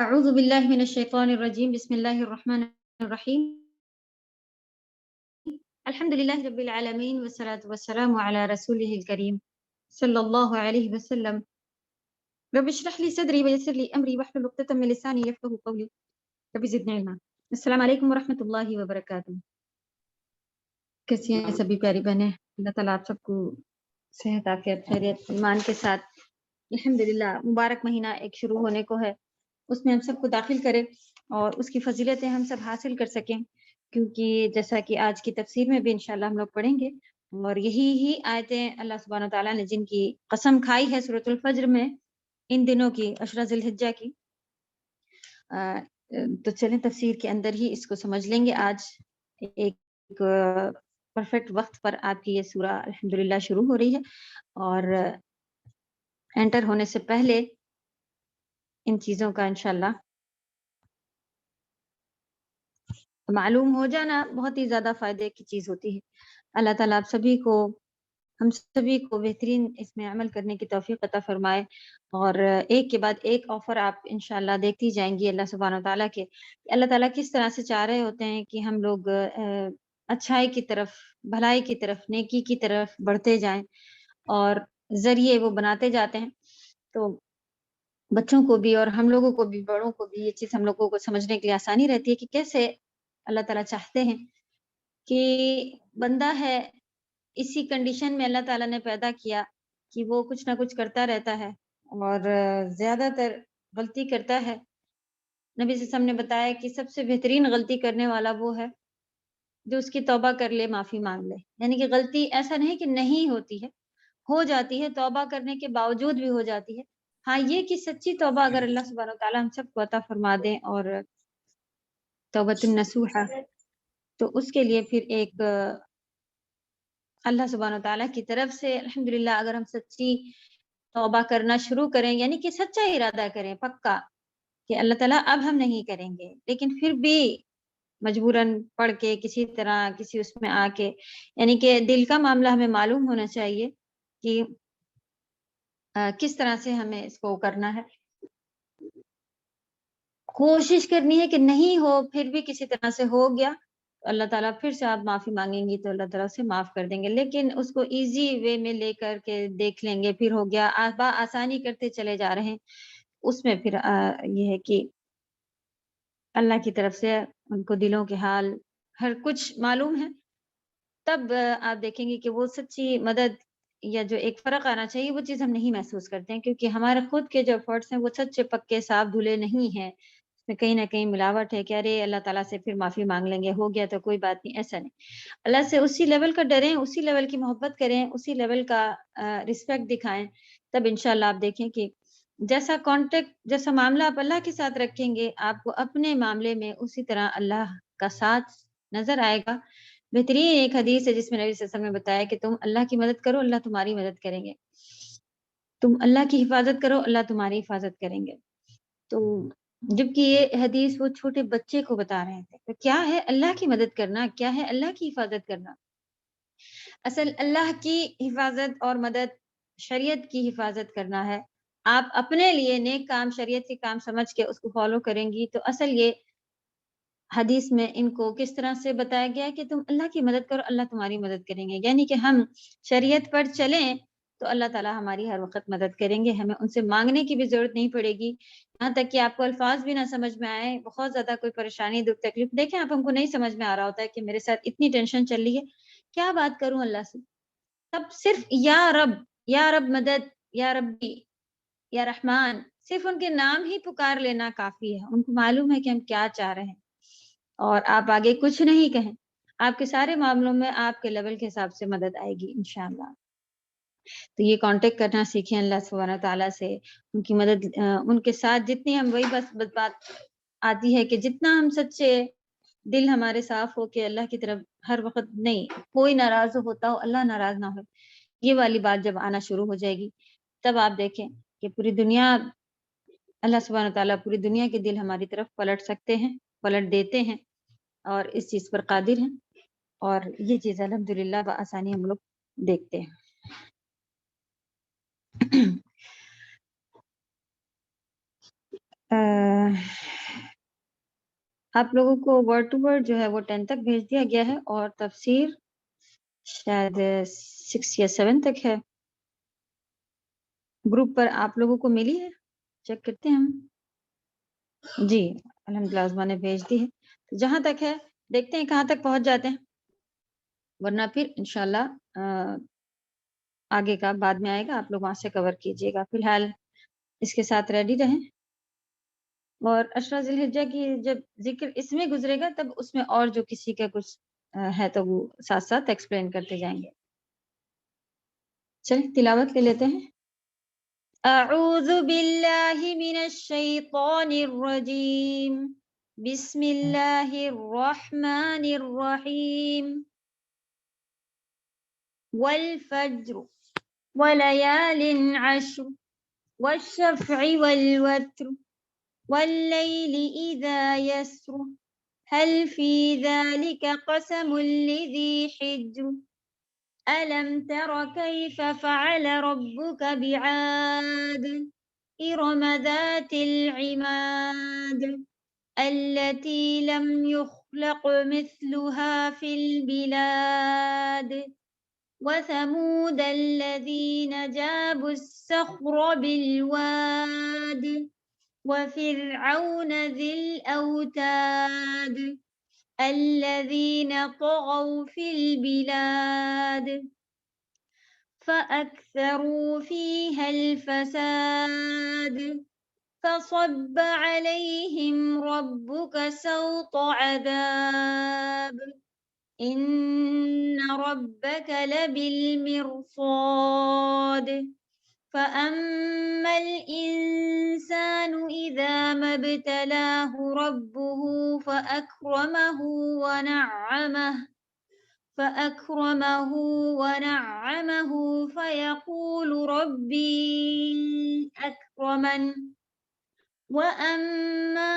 اعوذ باللہ من الشیطان الرجیم بسم اللہ الرحمن الرحیم الحمد للہ رب العالمین والصلاة والسلام علی رسولہ الکریم صلی اللہ علیہ وسلم رب اشرح لی صدری ویسر لی امری واحلل عقدۃ من لسانی یفقهوا قولی رب زدنی علما۔ السلام علیکم ورحمۃ اللہ وبرکاتہ۔ کیسی ہیں سبھی پیاری بہنیں؟ اللہ تعالیٰ آپ سب کو صحت عافیت خیریت ایمان کے ساتھ الحمدللہ مبارک مہینہ ایک شروع ہونے کو ہے، اس میں ہم سب کو داخل کرے اور اس کی فضیلتیں ہم سب حاصل کر سکیں، کیونکہ جیسا کہ آج کی تفسیر میں بھی انشاءاللہ ہم لوگ پڑھیں گے، اور یہی ہی آیتیں اللہ سبحانہ وتعالیٰ نے جن کی قسم کھائی ہے سورۃ الفجر میں ان دنوں کی، عشرہ ذی الحجہ کی، تو چلیں تفسیر کے اندر ہی اس کو سمجھ لیں گے۔ آج ایک پرفیکٹ وقت پر آپ کی یہ سورہ الحمدللہ شروع ہو رہی ہے، اور انٹر ہونے سے پہلے ان چیزوں کا انشاءاللہ معلوم ہو جانا بہت ہی زیادہ فائدے کی چیز ہوتی ہے۔ اللہ تعالیٰ آپ سبھی کو، ہم سبھی کو بہترین اس میں عمل کرنے کی توفیق عطا فرمائے، اور ایک کے بعد ایک آفر آپ انشاءاللہ دیکھتی جائیں گی اللہ سبحانہ وتعالیٰ کے، اللہ تعالیٰ کس طرح سے چاہ رہے ہوتے ہیں کہ ہم لوگ اچھائی کی طرف، بھلائی کی طرف، نیکی کی طرف بڑھتے جائیں، اور ذریعے وہ بناتے جاتے ہیں۔ تو بچوں کو بھی اور ہم لوگوں کو بھی، بڑوں کو بھی یہ چیز ہم لوگوں کو سمجھنے کے لیے آسانی رہتی ہے کہ کیسے اللہ تعالیٰ چاہتے ہیں کہ بندہ ہے اسی کنڈیشن میں اللہ تعالیٰ نے پیدا کیا کہ وہ کچھ نہ کچھ کرتا رہتا ہے اور زیادہ تر غلطی کرتا ہے۔ نبی صلی اللہ علیہ وسلم نے بتایا کہ سب سے بہترین غلطی کرنے والا وہ ہے جو اس کی توبہ کر لے، معافی مانگ لے، یعنی کہ غلطی ایسا نہیں کہ نہیں ہوتی ہے، ہو جاتی ہے، توبہ کرنے کے باوجود بھی ہو جاتی ہے۔ ہاں یہ کہ سچی توبہ اگر اللہ سبحانہ وتعالیٰ ہم سب کو عطا فرما دیں، اور توبۃ النصوحہ، تو اس کے لیے پھر ایک اللہ سبحانہ وتعالیٰ کی طرف سے الحمدللہ اگر ہم سچی توبہ کرنا شروع کریں، یعنی کہ سچا ارادہ کریں پکا کہ اللہ تعالیٰ اب ہم نہیں کریں گے، لیکن پھر بھی مجبوراً پڑھ کے کسی طرح کسی اس میں آ کے، یعنی کہ دل کا معاملہ ہمیں معلوم ہونا چاہیے کہ کس طرح سے ہمیں اس کو کرنا ہے۔ کوشش کرنی ہے کہ نہیں ہو، پھر بھی کسی طرح سے ہو گیا تو اللہ تعالیٰ پھر سے آپ معافی مانگیں گی تو اللہ تعالیٰ سے معاف کر دیں گے، لیکن اس کو ایزی وے میں لے کر کے دیکھ لیں گے، پھر ہو گیا، آسانی کرتے چلے جا رہے ہیں، اس میں پھر یہ ہے کہ اللہ کی طرف سے ان کو دلوں کے حال ہر کچھ معلوم ہے، تب آپ دیکھیں گے کہ وہ سچی مدد یا جو ایک فرق آنا چاہیے وہ چیز ہم نہیں محسوس کرتے ہیں، کیونکہ ہمارے خود کے جو ایفرٹس ہیں وہ سچے پکے صاف دھلے نہیں ہیں، اس میں کہیں نہ کہیں ملاوٹ ہے کہ ارے اللہ تعالیٰ سے پھر معافی مانگ لیں گے، ہو گیا تو کوئی بات نہیں، ایسا نہیں۔ اللہ سے اسی لیول کا ڈریں، اسی لیول کی محبت کریں، اسی لیول کا رسپیکٹ دکھائیں، تب انشاءاللہ آپ دیکھیں کہ جیسا کانٹیکٹ، جیسا معاملہ آپ اللہ کے ساتھ رکھیں گے، آپ کو اپنے معاملے میں اسی طرح اللہ کا ساتھ نظر آئے گا۔ بہترین ایک حدیث ہے جس میں نبی صلی اللہ علیہ وسلم نے بتایا کہ تم اللہ کی مدد کرو، اللہ تمہاری مدد کریں گے، تم اللہ کی حفاظت کرو، اللہ تمہاری حفاظت کریں گے۔ تو جبکہ یہ حدیث وہ چھوٹے بچے کو بتا رہے تھے، تو کیا ہے اللہ کی مدد کرنا، کیا ہے اللہ کی حفاظت کرنا؟ اصل اللہ کی حفاظت اور مدد شریعت کی حفاظت کرنا ہے۔ آپ اپنے لیے نیک کام، شریعت کے کام سمجھ کے اس کو فالو کریں گی، تو اصل یہ حدیث میں ان کو کس طرح سے بتایا گیا ہے کہ تم اللہ کی مدد کرو، اللہ تمہاری مدد کریں گے، یعنی کہ ہم شریعت پر چلیں تو اللہ تعالیٰ ہماری ہر وقت مدد کریں گے، ہمیں ان سے مانگنے کی بھی ضرورت نہیں پڑے گی، یہاں تک کہ آپ کو الفاظ بھی نہ سمجھ میں آئے، بہت زیادہ کوئی پریشانی، دکھ تکلیف، دیکھیں آپ ہم کو نہیں سمجھ میں آ رہا ہوتا ہے کہ میرے ساتھ اتنی ٹینشن چل رہی ہے، کیا بات کروں اللہ سے، تب صرف یا رب مدد، یا ربی، یا رحمان، صرف ان کے نام ہی پکار لینا کافی ہے، ان کو معلوم ہے کہ ہم کیا چاہ رہے ہیں، اور آپ آگے کچھ نہیں کہیں، آپ کے سارے معاملوں میں آپ کے لیول کے حساب سے مدد آئے گی انشاءاللہ۔ تو یہ کانٹیکٹ کرنا سیکھیں اللہ سبحانہ تعالیٰ سے، ان کی مدد، ان کے ساتھ جتنی ہم، وہی بس بات آتی ہے کہ جتنا ہم سچے دل ہمارے صاف ہو کے اللہ کی طرف ہر وقت، نہیں کوئی ناراض ہوتا ہو، اللہ ناراض نہ ہو، یہ والی بات جب آنا شروع ہو جائے گی، تب آپ دیکھیں کہ پوری دنیا، اللہ سبحانہ تعالیٰ پوری دنیا کے دل ہماری طرف پلٹ سکتے ہیں، پلٹ دیتے ہیں، اور اس چیز پر قادر ہیں، اور یہ چیز الحمدللہ بآسانی ہم لوگ دیکھتے ہیں۔ آپ لوگوں کو ورڈ ٹو ورڈ جو ہے وہ 10 تک بھیج دیا گیا ہے اور تفسیر شاید 6 یا 7 تک ہے. گروپ پر آپ لوگوں کو ملی ہے؟ چیک کرتے ہیں ہم. جی الحمدللہ عظمہ نے بھیج دی ہے. تو جہاں تک ہے دیکھتے ہیں کہاں تک پہنچ جاتے ہیں، ورنہ پھر انشاءاللہ آگے کا بعد میں آئے گا، آپ لوگ وہاں سے کور کیجئے گا. فی الحال اس کے ساتھ ریڈی رہیں. اور عشرہ ذی الحجہ کی جب ذکر اس میں گزرے گا تب اس میں اور جو کسی کا کچھ ہے تو وہ ساتھ ساتھ ایکسپلین کرتے جائیں گے. چلیں تلاوت کر لیتے ہیں. اعوذ باللہ من الشیطان الرجیم، بسم اللہ الرحمن الرحیم. والفجر وليال عشر والشفع والوتر والليل إذا يسر هل في ذلك قسم لذي حجر ألم تر كيف فعل ربك بعاد إرم ذات العماد التي لم يخلق مثلها في البلاد وثمود الذين جابوا الصخر بالواد وفرعون ذي الأوتاد الذين طغوا في البلاد فأكثروا فيها الفساد فصب عليهم ربك سوط عذاب إن ربك لبالمرصاد فأما الإنسان إذا ما ابتلاه ربه فأكرمه ونعمه فيقول ربي أكرمن وأما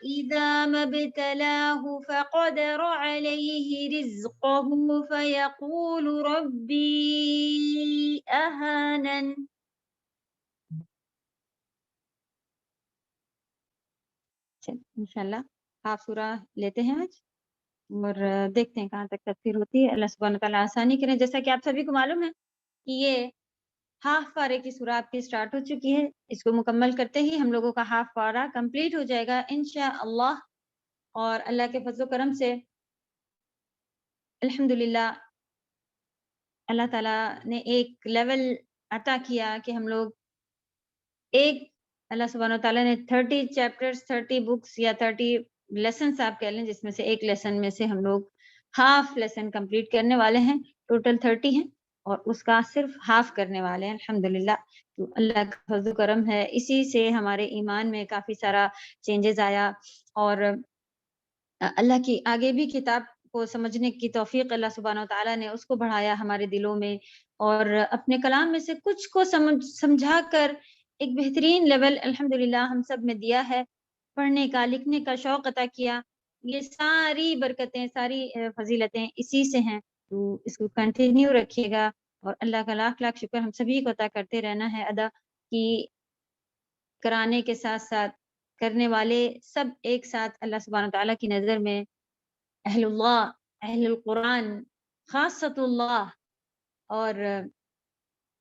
إذا ما ابتلاه فقدر عليه رزقه فيقول ربي أهانن. انشاءاللہ ہاف سورہ لیتے ہیں آج اور دیکھتے ہیں کہاں تک تفسیر ہوتی ہے. اللہ سبحانہ وتعالیٰ آسانی کریں. جیسا کہ آپ سبھی کو معلوم ہے کہ یہ ہاف پارے کی سورہ آپ کی سٹارٹ ہو چکی ہے. اس کو مکمل کرتے ہی ہم لوگوں کا ہاف پارہ کمپلیٹ ہو جائے گا انشاءاللہ. اور اللہ کے فضل و کرم سے الحمدللہ اللہ تعالیٰ نے ایک لیول عطا کیا کہ ہم لوگ ایک اللہ سبحانہ وتعالیٰ نے 30 چیپٹرز 30 بکس یا 30 لیسنز آپ کہہ لیں، جس میں سے ایک لیسن میں سے ہم لوگ ہاف لیسن کمپلیٹ کرنے والے ہیں. ٹوٹل 30 ہیں اور اس کا صرف ہاف کرنے والے ہیں الحمدللہ. تو اللہ کا فضل و کرم ہے، اسی سے ہمارے ایمان میں کافی سارا چینجز آیا اور اللہ کی آگے بھی کتاب کو سمجھنے کی توفیق اللہ سبحانہ وتعالیٰ نے اس کو بڑھایا ہمارے دلوں میں اور اپنے کلام میں سے کچھ کو سمجھا کر ایک بہترین لیول الحمدللہ ہم سب میں دیا ہے. پڑھنے کا لکھنے کا شوق عطا کیا. یہ ساری برکتیں ساری فضیلتیں اسی سے ہیں. تو اس کو کنٹینیو رکھیے گا اور اللہ کا لاکھ لاکھ شکر ہم سبھی کو عطا کرتے رہنا ہے ادا کہ کرانے کے ساتھ ساتھ کرنے والے سب ایک ساتھ اللہ سبحانہ وتعالیٰ کی نظر میں اہل اللہ اہل القرآن خاصۃ اللہ اور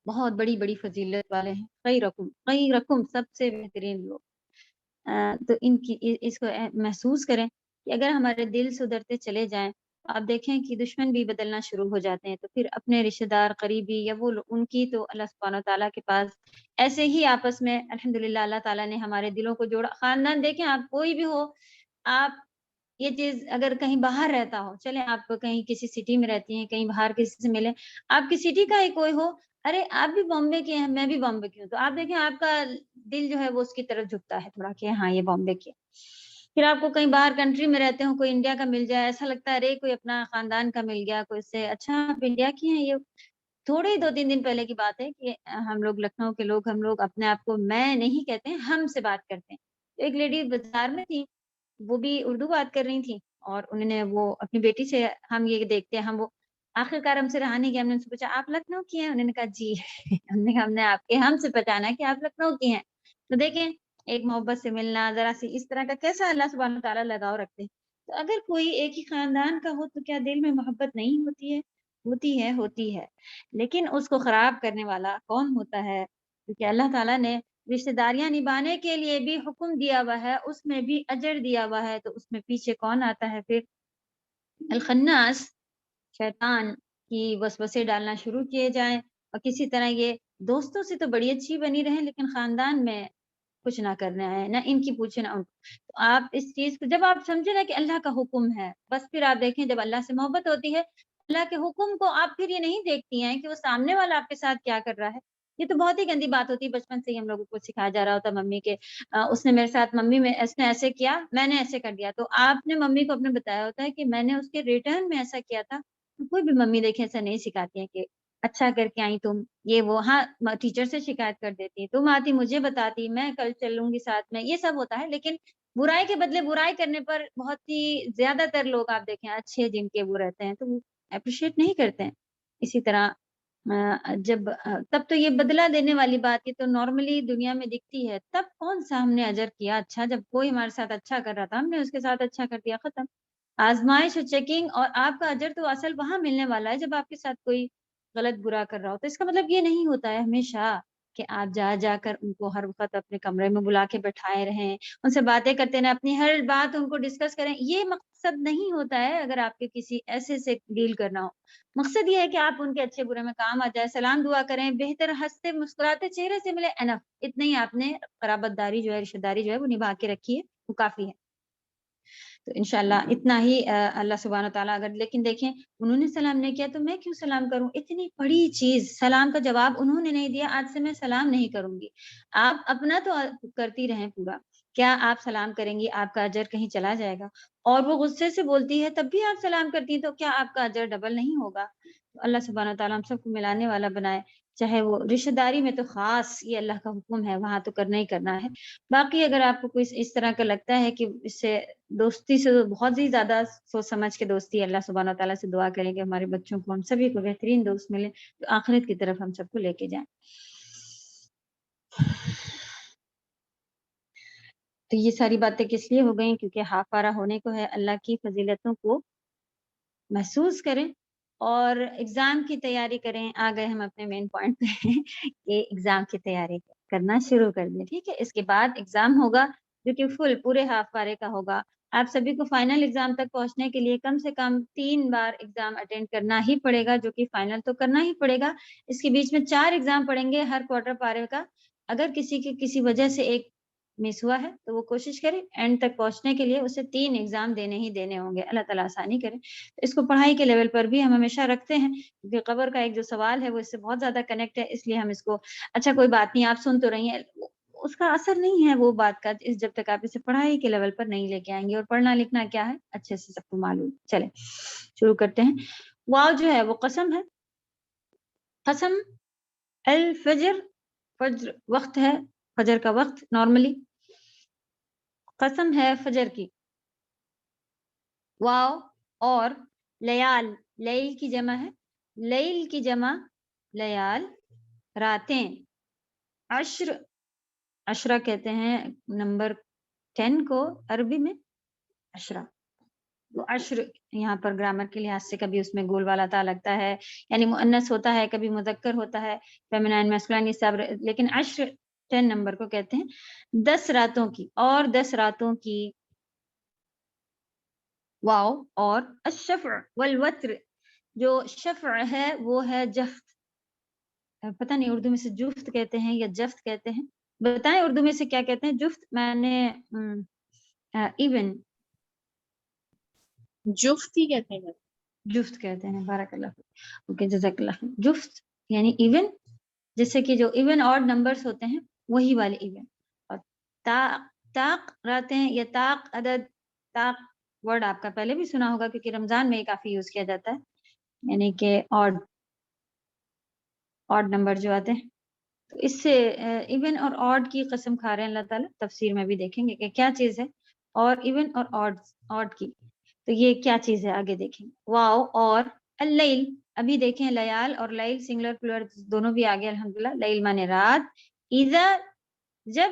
بہت بڑی بڑی فضیلت والے ہیں. خیرکم سب سے بہترین لوگ. تو ان کی اس کو محسوس کریں کہ اگر ہمارے دل سدھرتے چلے جائیں تو آپ دیکھیں کہ دشمن بھی بدلنا شروع ہو جاتے ہیں. تو پھر اپنے رشتہ دار قریبی یا وہ ان کی تو اللہ سبحانہ وتعالیٰ کے پاس ایسے ہی آپس میں الحمدللہ اللہ تعالیٰ نے ہمارے دلوں کو جوڑا. خاندان دیکھیں آپ کوئی بھی ہو، آپ یہ چیز اگر کہیں باہر رہتا ہو، چلیں آپ کہیں کسی سٹی میں رہتی ہیں، کہیں باہر کسی سے ملیں، آپ کی سٹی کا ہی کوئی ہو، ارے آپ بھی بامبے کے ہیں میں بھی بامبے کی ہوں، تو آپ دیکھیں آپ کا دل جو ہے وہ اس کی طرف جھکتا ہے تھوڑا کہ ہاں یہ بامبے کی. پھر آپ کو کہیں باہر کنٹری میں رہتے ہوں، کوئی انڈیا کا مل جائے، ایسا لگتا ہے ارے کوئی اپنا خاندان کا مل گیا کوئی سے، اچھا آپ انڈیا کی ہیں. یہ تھوڑے ہی 2-3 دن پہلے کی بات ہے کہ ہم لوگ لکھنؤ کے لوگ ہم لوگ اپنے آپ کو میں نہیں کہتے ہیں، ہم سے بات کرتے ہیں. ایک لیڈی بازار میں تھی، وہ بھی اردو بات کر رہی تھی اور انہوں نے وہ اپنی بیٹی سے ہم یہ دیکھتے ہیں ہم وہ آخرکار ہم سے رہا نہیں گیا. ہم نے ان سے پوچھا آپ لکھنؤ کی ہیں؟ انہوں نے کہا جی. ہم نے آپ کے ہم سے پہچانا کہ آپ لکھنؤ کی ہیں. تو دیکھیں ایک محبت سے ملنا، ذرا سی اس طرح کا کیسا اللہ سبحانہ و تعالیٰ لگاؤ رکھتے ہیں۔ تو اگر کوئی ایک ہی خاندان کا ہو تو کیا دل میں محبت نہیں ہوتی ہے؟ ہوتی ہے، لیکن اس کو خراب کرنے والا کون ہوتا ہے؟ کیونکہ اللہ تعالیٰ نے رشتہ داریاں نبھانے کے لیے بھی حکم دیا ہوا ہے، اس میں بھی اجر دیا ہوا ہے، تو اس میں پیچھے کون آتا ہے پھر؟ الخناس، شیطان کی وسوسے ڈالنا شروع کیے جائیں، اور کسی طرح یہ دوستوں سے تو بڑی اچھی بنی رہیں لیکن خاندان میں کچھ نہ کرنا ہے، نہ ان کی پوچھے نہ ان کو۔ تو آپ اس چیز کو جب آپ سمجھے نا کہ اللہ کا حکم ہے، بس پھر آپ دیکھیں جب اللہ سے محبت ہوتی ہے، اللہ کے حکم کو آپ پھر یہ نہیں دیکھتی ہیں کہ وہ سامنے والا آپ کے ساتھ کیا کر رہا ہے۔ یہ تو بہت ہی گندی بات ہوتی ہے، بچپن سے ہی ہم لوگوں کو سکھایا جا رہا ہوتا ہے ممی کے اس نے میرے ساتھ ممی میں اس نے ایسے کیا، میں نے ایسے کر دیا، تو آپ نے ممی کو اپنے بتایا ہوتا ہے کہ میں نے اس کے ریٹرن میں ایسا کیا تھا۔ تو کوئی بھی ممی دیکھیں ایسا نہیں سکھاتی ہے کہ اچھا کر کے آئی تم، یہ وہ، ہاں ٹیچر سے شکایت کر دیتی، تم آتی مجھے بتاتی، میں کل چلوں گی ساتھ میں، یہ سب ہوتا ہے، لیکن برائی کے بدلے برائی کرنے پر بہت ہی زیادہ تر لوگ آپ دیکھیں اچھے جن کے وہ رہتے ہیں تو وہ اپریشیٹ نہیں کرتے ہیں۔ اسی طرح جب تب تو یہ بدلہ دینے والی بات یہ تو نارملی دنیا میں دکھتی ہے، تب کون سا ہم نے اجر کیا اچھا؟ جب کوئی ہمارے ساتھ اچھا کر رہا تھا ہم نے اس کے ساتھ اچھا کر دیا، ختم۔ آزمائش اور چیکنگ، اور آپ کا اجر تو اصل وہاں ملنے والا ہے جب آپ کے ساتھ کوئی غلط برا کر رہا ہو۔ تو اس کا مطلب یہ نہیں ہوتا ہے ہمیشہ کہ آپ جا جا کر ان کو ہر وقت اپنے کمرے میں بلا کے بٹھائے رہیں، ان سے باتیں کرتے رہیں، اپنی ہر بات ان کو ڈسکس کریں، یہ مقصد نہیں ہوتا ہے اگر آپ کے کسی ایسے سے ڈیل کرنا ہو۔ مقصد یہ ہے کہ آپ ان کے اچھے برے میں کام آ جائے، سلام دعا کریں، بہتر ہنستے مسکراتے چہرے سے ملے، انف اتنا ہی آپ نے قرابت داری جو ہے، رشتہ داری جو ہے وہ نبھا کے رکھی ہے، وہ کافی ہے۔ تو انشاءاللہ اتنا ہی اللہ سبحانہ و تعالیٰ اگر، لیکن دیکھیں انہوں نے سلام نہیں کیا تو میں کیوں سلام کروں؟ اتنی بڑی چیز، سلام کا جواب انہوں نے نہیں دیا، آج سے میں سلام نہیں کروں گی۔ آپ اپنا تو کرتی رہیں پورا، کیا آپ سلام کریں گی آپ کا اجر کہیں چلا جائے گا؟ اور وہ غصے سے بولتی ہے تب بھی آپ سلام کرتی ہیں تو کیا آپ کا اجر ڈبل نہیں ہوگا؟ تو اللہ سبحانہ و تعالیٰ ہم سب کو ملانے والا بنائے، چاہے وہ رشتہ داری میں تو خاص یہ اللہ کا حکم ہے، وہاں تو کرنا ہی کرنا ہے۔ باقی اگر آپ کو کوئی اس طرح کا لگتا ہے کہ اس سے دوستی سے تو بہت ہی زیادہ سوچ سمجھ کے دوستی، اللہ سبحانہ و تعالیٰ سے دعا کریں کہ ہمارے بچوں کو، ہم سبھی کو بہترین دوست ملے تو آخرت کی طرف ہم سب کو لے کے جائیں۔ تو یہ ساری باتیں کس لیے ہو گئیں؟ کیونکہ ہاف پارا ہونے کو ہے، اللہ کی فضیلتوں کو محسوس کریں اور ایگزام کی تیاری کریں۔ آ گئے ہم اپنے مین پوائنٹ پہ کہ ایگزام کی تیاری کرنا شروع کر دیں، ٹھیک ہے۔ اس کے بعد ایگزام ہوگا جو کہ فل پورے ہاف پارے کا ہوگا۔ آپ سبھی کو فائنل ایگزام تک پہنچنے کے لیے کم سے کم 3 بار ایگزام اٹینڈ کرنا ہی پڑے گا، جو کہ فائنل تو کرنا ہی پڑے گا۔ اس کے بیچ میں 4 ایگزام پڑیں گے ہر کوارٹر پارے کا۔ اگر کسی کی کسی وجہ سے ایک مس ہوا ہے تو وہ کوشش کرے اینڈ تک پہنچنے کے لیے اسے 3 ایگزام دینے ہی دینے ہوں گے، اللہ تعالیٰ آسانی کرے۔ اس کو پڑھائی کے لیول پر بھی ہم ہمیشہ رکھتے ہیں کیونکہ قبر کا ایک جو سوال ہے وہ اس سے بہت زیادہ کنیکٹ ہے، اس لیے ہم اس کو، اچھا کوئی بات نہیں آپ سن تو رہی ہیں، اس کا اثر نہیں ہے وہ بات کا جب تک آپ اسے پڑھائی کے لیول پر نہیں لے کے آئیں گے، اور پڑھنا لکھنا کیا ہے اچھے سے سب کو معلوم۔ چلیں شروع کرتے ہیں۔ واو جو ہے وہ قسم ہے، قسم الفجر، فجر وقت ہے، فجر کا وقت نارملی، قسم ہے فجر کی۔ واو اور لیال، لیل کی جمع ہے، لیل کی جمع لیال، راتیں، عشر، عشرہ کہتے ہیں نمبر 10 کو عربی میں عشرہ۔ تو عشر یہاں پر گرامر کے لحاظ سے کبھی اس میں گول والا تا لگتا ہے، یعنی مؤنث ہوتا ہے، کبھی مذکر ہوتا ہے، فیمینائن میسکولائن یہ سب، لیکن عشر 10 نمبر کو کہتے ہیں۔ 10 راتوں کی، اور 10 راتوں کی، واو اور الشفع والوتر، جو شفع ہے وہ ہے جفت، پتہ نہیں اردو میں سے جفت کہتے ہیں یا جفت کہتے ہیں، بتائیں اردو میں سے کیا کہتے ہیں؟ جفت میں نے ایون، جفت ہی کہتے ہیں۔ جفت کہتے ہیں، بارک اللہ فیک، اوکے جزاک اللہ خیر۔ جفت یعنی ایون، جیسے کہ جو ایون اور نمبرز ہوتے ہیں وہی والے ایون، اور طاق راتیں یا طاق عدد، طاق ورڈ آپ کا پہلے بھی سنا ہوگا کیونکہ رمضان میں یہ کافی یوز کیا جاتا ہے، یعنی کہ آڈ نمبر جو آتے ہیں، تو اس سے ایون اور آڈ کی قسم کھا رہے ہیں اللہ تعالیٰ۔ تفسیر میں بھی دیکھیں گے کہ کیا چیز ہے، اور ایون اور آڈ کی، تو یہ کیا چیز ہے آگے دیکھیں گے۔ واو اور اللیل، ابھی دیکھیں لیال اور لیل سنگولر پلورل دونوں بھی آگے الحمدللہ۔ لیل مانے رات، اذا جب،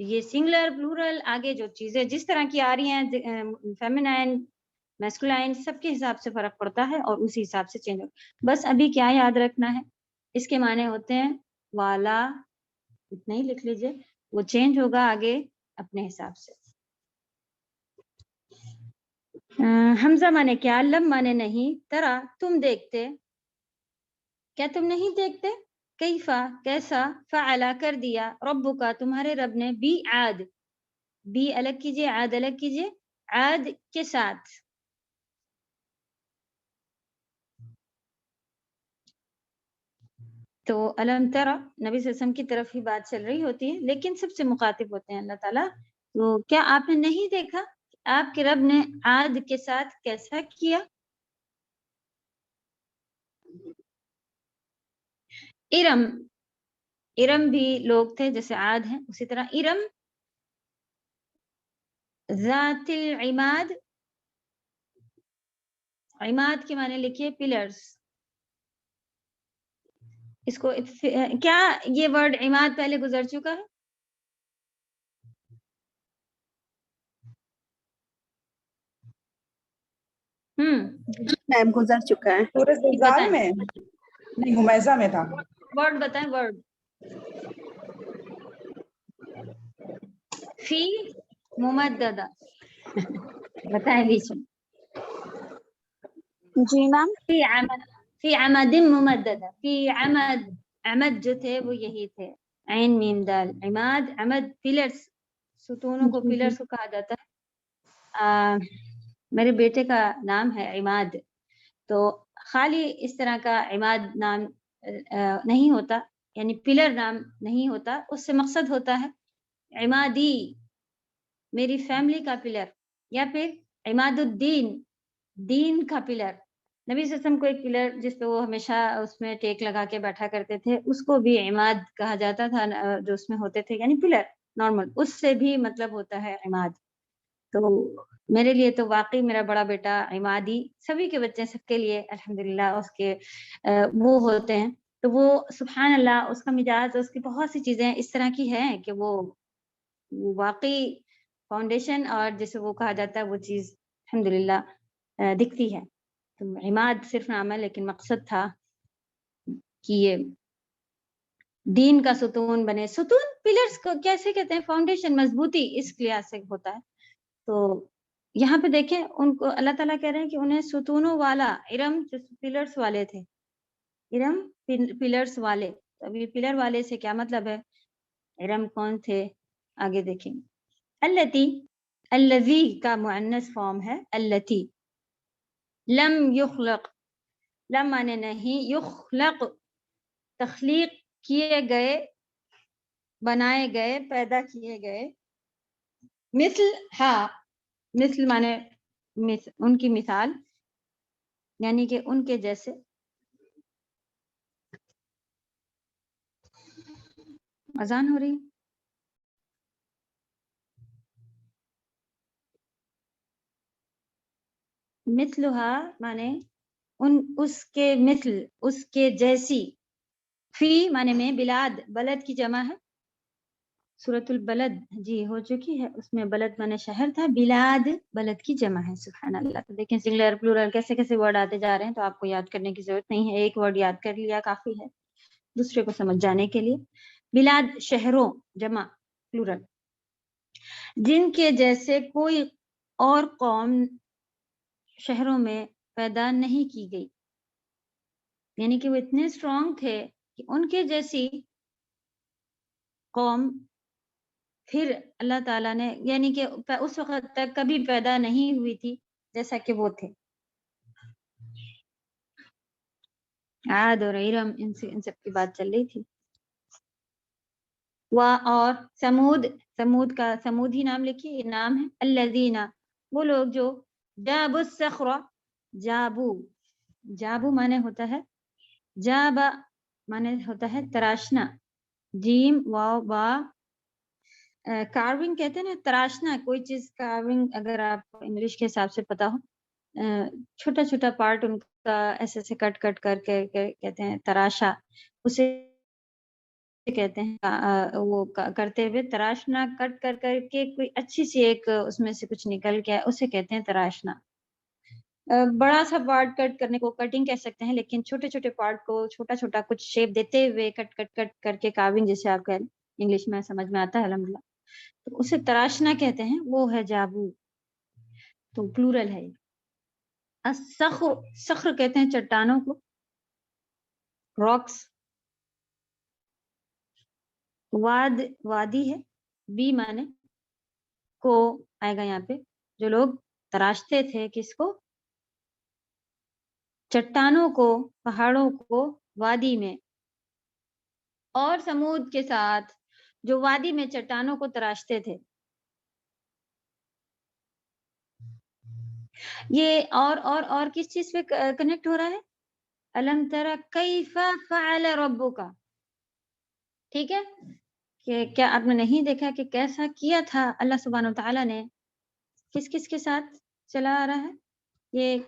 یہ سنگولر پلورل آگے جو چیزیں جس طرح کی آ رہی ہیں فیمینائن میسکولائن سب کے حساب سے فرق پڑتا ہے اور اسی حساب سے چینج ہوتا. بس ابھی کیا یاد رکھنا ہے, اس کے معنی ہوتے ہیں والا, اتنا ہی لکھ لیجئے, وہ چینج ہوگا آگے اپنے حساب سے. حمزہ مانے کیا, لم مانے نہیں, ترا تم دیکھتے, کیا تم نہیں دیکھتے, کیفا کیسا, فعلا کر دیا, ربک تمہارے رب نے, بی عاد, بی الگ کیجئے عاد الگ کیجئے, عاد کے ساتھ. تو علم ترا نبی صلی اللہ علیہ وسلم کی طرف ہی بات چل رہی ہوتی ہے, لیکن سب سے مخاطب ہوتے ہیں اللہ تعالیٰ. تو کیا آپ نے نہیں دیکھا آپ کے رب نے عاد کے ساتھ کیسا کیا. ارم, ارم بھی لوگ تھے جیسے عاد ہیں, اسی طرح ارم ذات العماد, عماد کے معنی لکھیے پلرز. اس کو کیا یہ ورڈ عماد پہلے گزر چکا ہے؟ ٹائم گزر چکا ہے. سورہ زلزال میں نہیں, ہمیزہ میں تھا. ورڈ بتائیں, ورڈ فی ممددہ بتائیں بیچ میں. جی میم. فی عمد, فی عمد ممددہ, فی عمد, عمد جو تھے وہ یہی تھے, عین میم دال, عماد عمد پلرز, ستونوں کو پلرز کو کہا جاتا ہے. میرے بیٹے کا نام ہے عماد, تو خالی اس طرح کا عماد نام نہیں ہوتا, یعنی پلر نام نہیں ہوتا, اس سے مقصد ہوتا ہے عمادی, میری فیملی کا پلر, یا پھر عماد الدین, دین کا پلر. نبی صلی اللہ علیہ وسلم کو ایک پلر جس پہ وہ ہمیشہ اس میں ٹیک لگا کے بیٹھا کرتے تھے, اس کو بھی عماد کہا جاتا تھا, جو اس میں ہوتے تھے, یعنی پلر نارمل, اس سے بھی مطلب ہوتا ہے عماد. تو میرے لیے تو واقعی میرا بڑا بیٹا عمادی, سبھی کے بچے سب کے لیے الحمدللہ اس کے وہ ہوتے ہیں. تو وہ سبحان اللہ, اس کا مزاج, اس کی بہت سی چیزیں اس طرح کی ہیں کہ وہ واقعی فاؤنڈیشن اور جسے وہ کہا جاتا ہے وہ چیز الحمدللہ دکھتی ہے. تو عماد صرف نام ہے, لیکن مقصد تھا کہ یہ دین کا ستون بنے. ستون پلرز کو کیسے کہتے ہیں, فاؤنڈیشن, مضبوطی, اس لحاظ سے ہوتا ہے. تو یہاں پہ دیکھیں ان کو اللہ تعالیٰ کہہ رہے ہیں کہ انہیں ستونوں والا, ارم جو پلرز والے تھے, ارم پلرز والے. ابھی پلر والے سے کیا مطلب ہے, ارم کون تھے آگے دیکھیں. اللتی, الذی کا مؤنث فارم ہے اللتی. لم یخلق, لم مانے نہیں, یخلق تخلیق کیے گئے, بنائے گئے, پیدا کیے گئے. مثل ہا, مثل مانے ان کی مثال, یعنی کہ ان کے جیسے. اذان ہو رہی, مثلہا مانے ان, اس کے مثل, اس کے جیسی. فی مانے میں, بلاد بلد کی جمع ہے, سورۃ البلد جی ہو چکی ہے, اس میں بلد مانے شہر تھا, بلاد بلد کی جمع ہے. سبحان اللہ. تو دیکھیں سنگولر پلورل کیسے کیسے ورڈ آتے جا رہے ہیں, تو آپ کو یاد کرنے کی ضرورت نہیں ہے, ایک ورڈ یاد کر لیا کافی ہے دوسرے کو سمجھ جانے کے لیے. بلاد شہروں جمع پلورل. جن کے جیسے کوئی اور قوم شہروں میں پیدا نہیں کی گئی, یعنی کہ وہ اتنے اسٹرانگ تھے کہ ان کے جیسی قوم پھر اللہ تعالیٰ نے, یعنی کہ اس وقت تک کبھی پیدا نہیں ہوئی تھی جیسا کہ وہ تھے. عاد اور ارم ان سب کی بات چل رہی تھی. اور سمود, سمود کا سمود ہی نام لکھیے, یہ نام ہے. الذین, وہ لوگ جو جابوا الصخر, جابو, جابو مانے ہوتا ہے, جابا مانے ہوتا ہے تراشنا, جیم واو با, کارونگ کہتے ہیں نا تراشنا, کوئی چیز کارونگ, اگر آپ کو انگلش کے حساب سے پتا ہو, چھوٹا چھوٹا پارٹ ان کا ایسے ایسے کٹ کٹ کر کے کہتے ہیں تراشا, اسے کہتے ہیں وہ کرتے ہوئے تراشنا، کٹ کر کر کے کوئی اچھی سی ایک اس میں سے کچھ نکل کے اسے کہتے ہیں تراشنا. بڑا سا پارٹ کٹ کرنے کو کٹنگ کہہ سکتے ہیں، لیکن چھوٹے چھوٹے پارٹ کو چھوٹا چھوٹا کچھ شیپ دیتے ہوئے کٹ کٹ کٹ کر کے کاونگ جسے آپ کہیں انگلش میں سمجھ میں آتا ہے الحمدللہ، تو اسے تراشنا کہتے ہیں. وہ ہے جابو، تو پلورل ہے. الصخر، صخر کہتے ہیں چٹانوں کو، راکس. وادی ہے، بی مانے کو آئے گا یہاں پہ، جو لوگ تراشتے تھے کس کو؟ چٹانوں کو، پہاڑوں کو وادی میں. اور سمود کے ساتھ جو وادی میں چٹانوں کو تراشتے تھے. یہ اور کس چیز پہ کنیکٹ ہو رہا ہے؟ الم تری کیف فعل ربک، ٹھیک ہے، کہ کیا آپ نے نہیں دیکھا کہ کیسا کیا تھا اللہ سبحانہ وتعالیٰ نے کس کس کے ساتھ چلا آ رہا ہے یہ،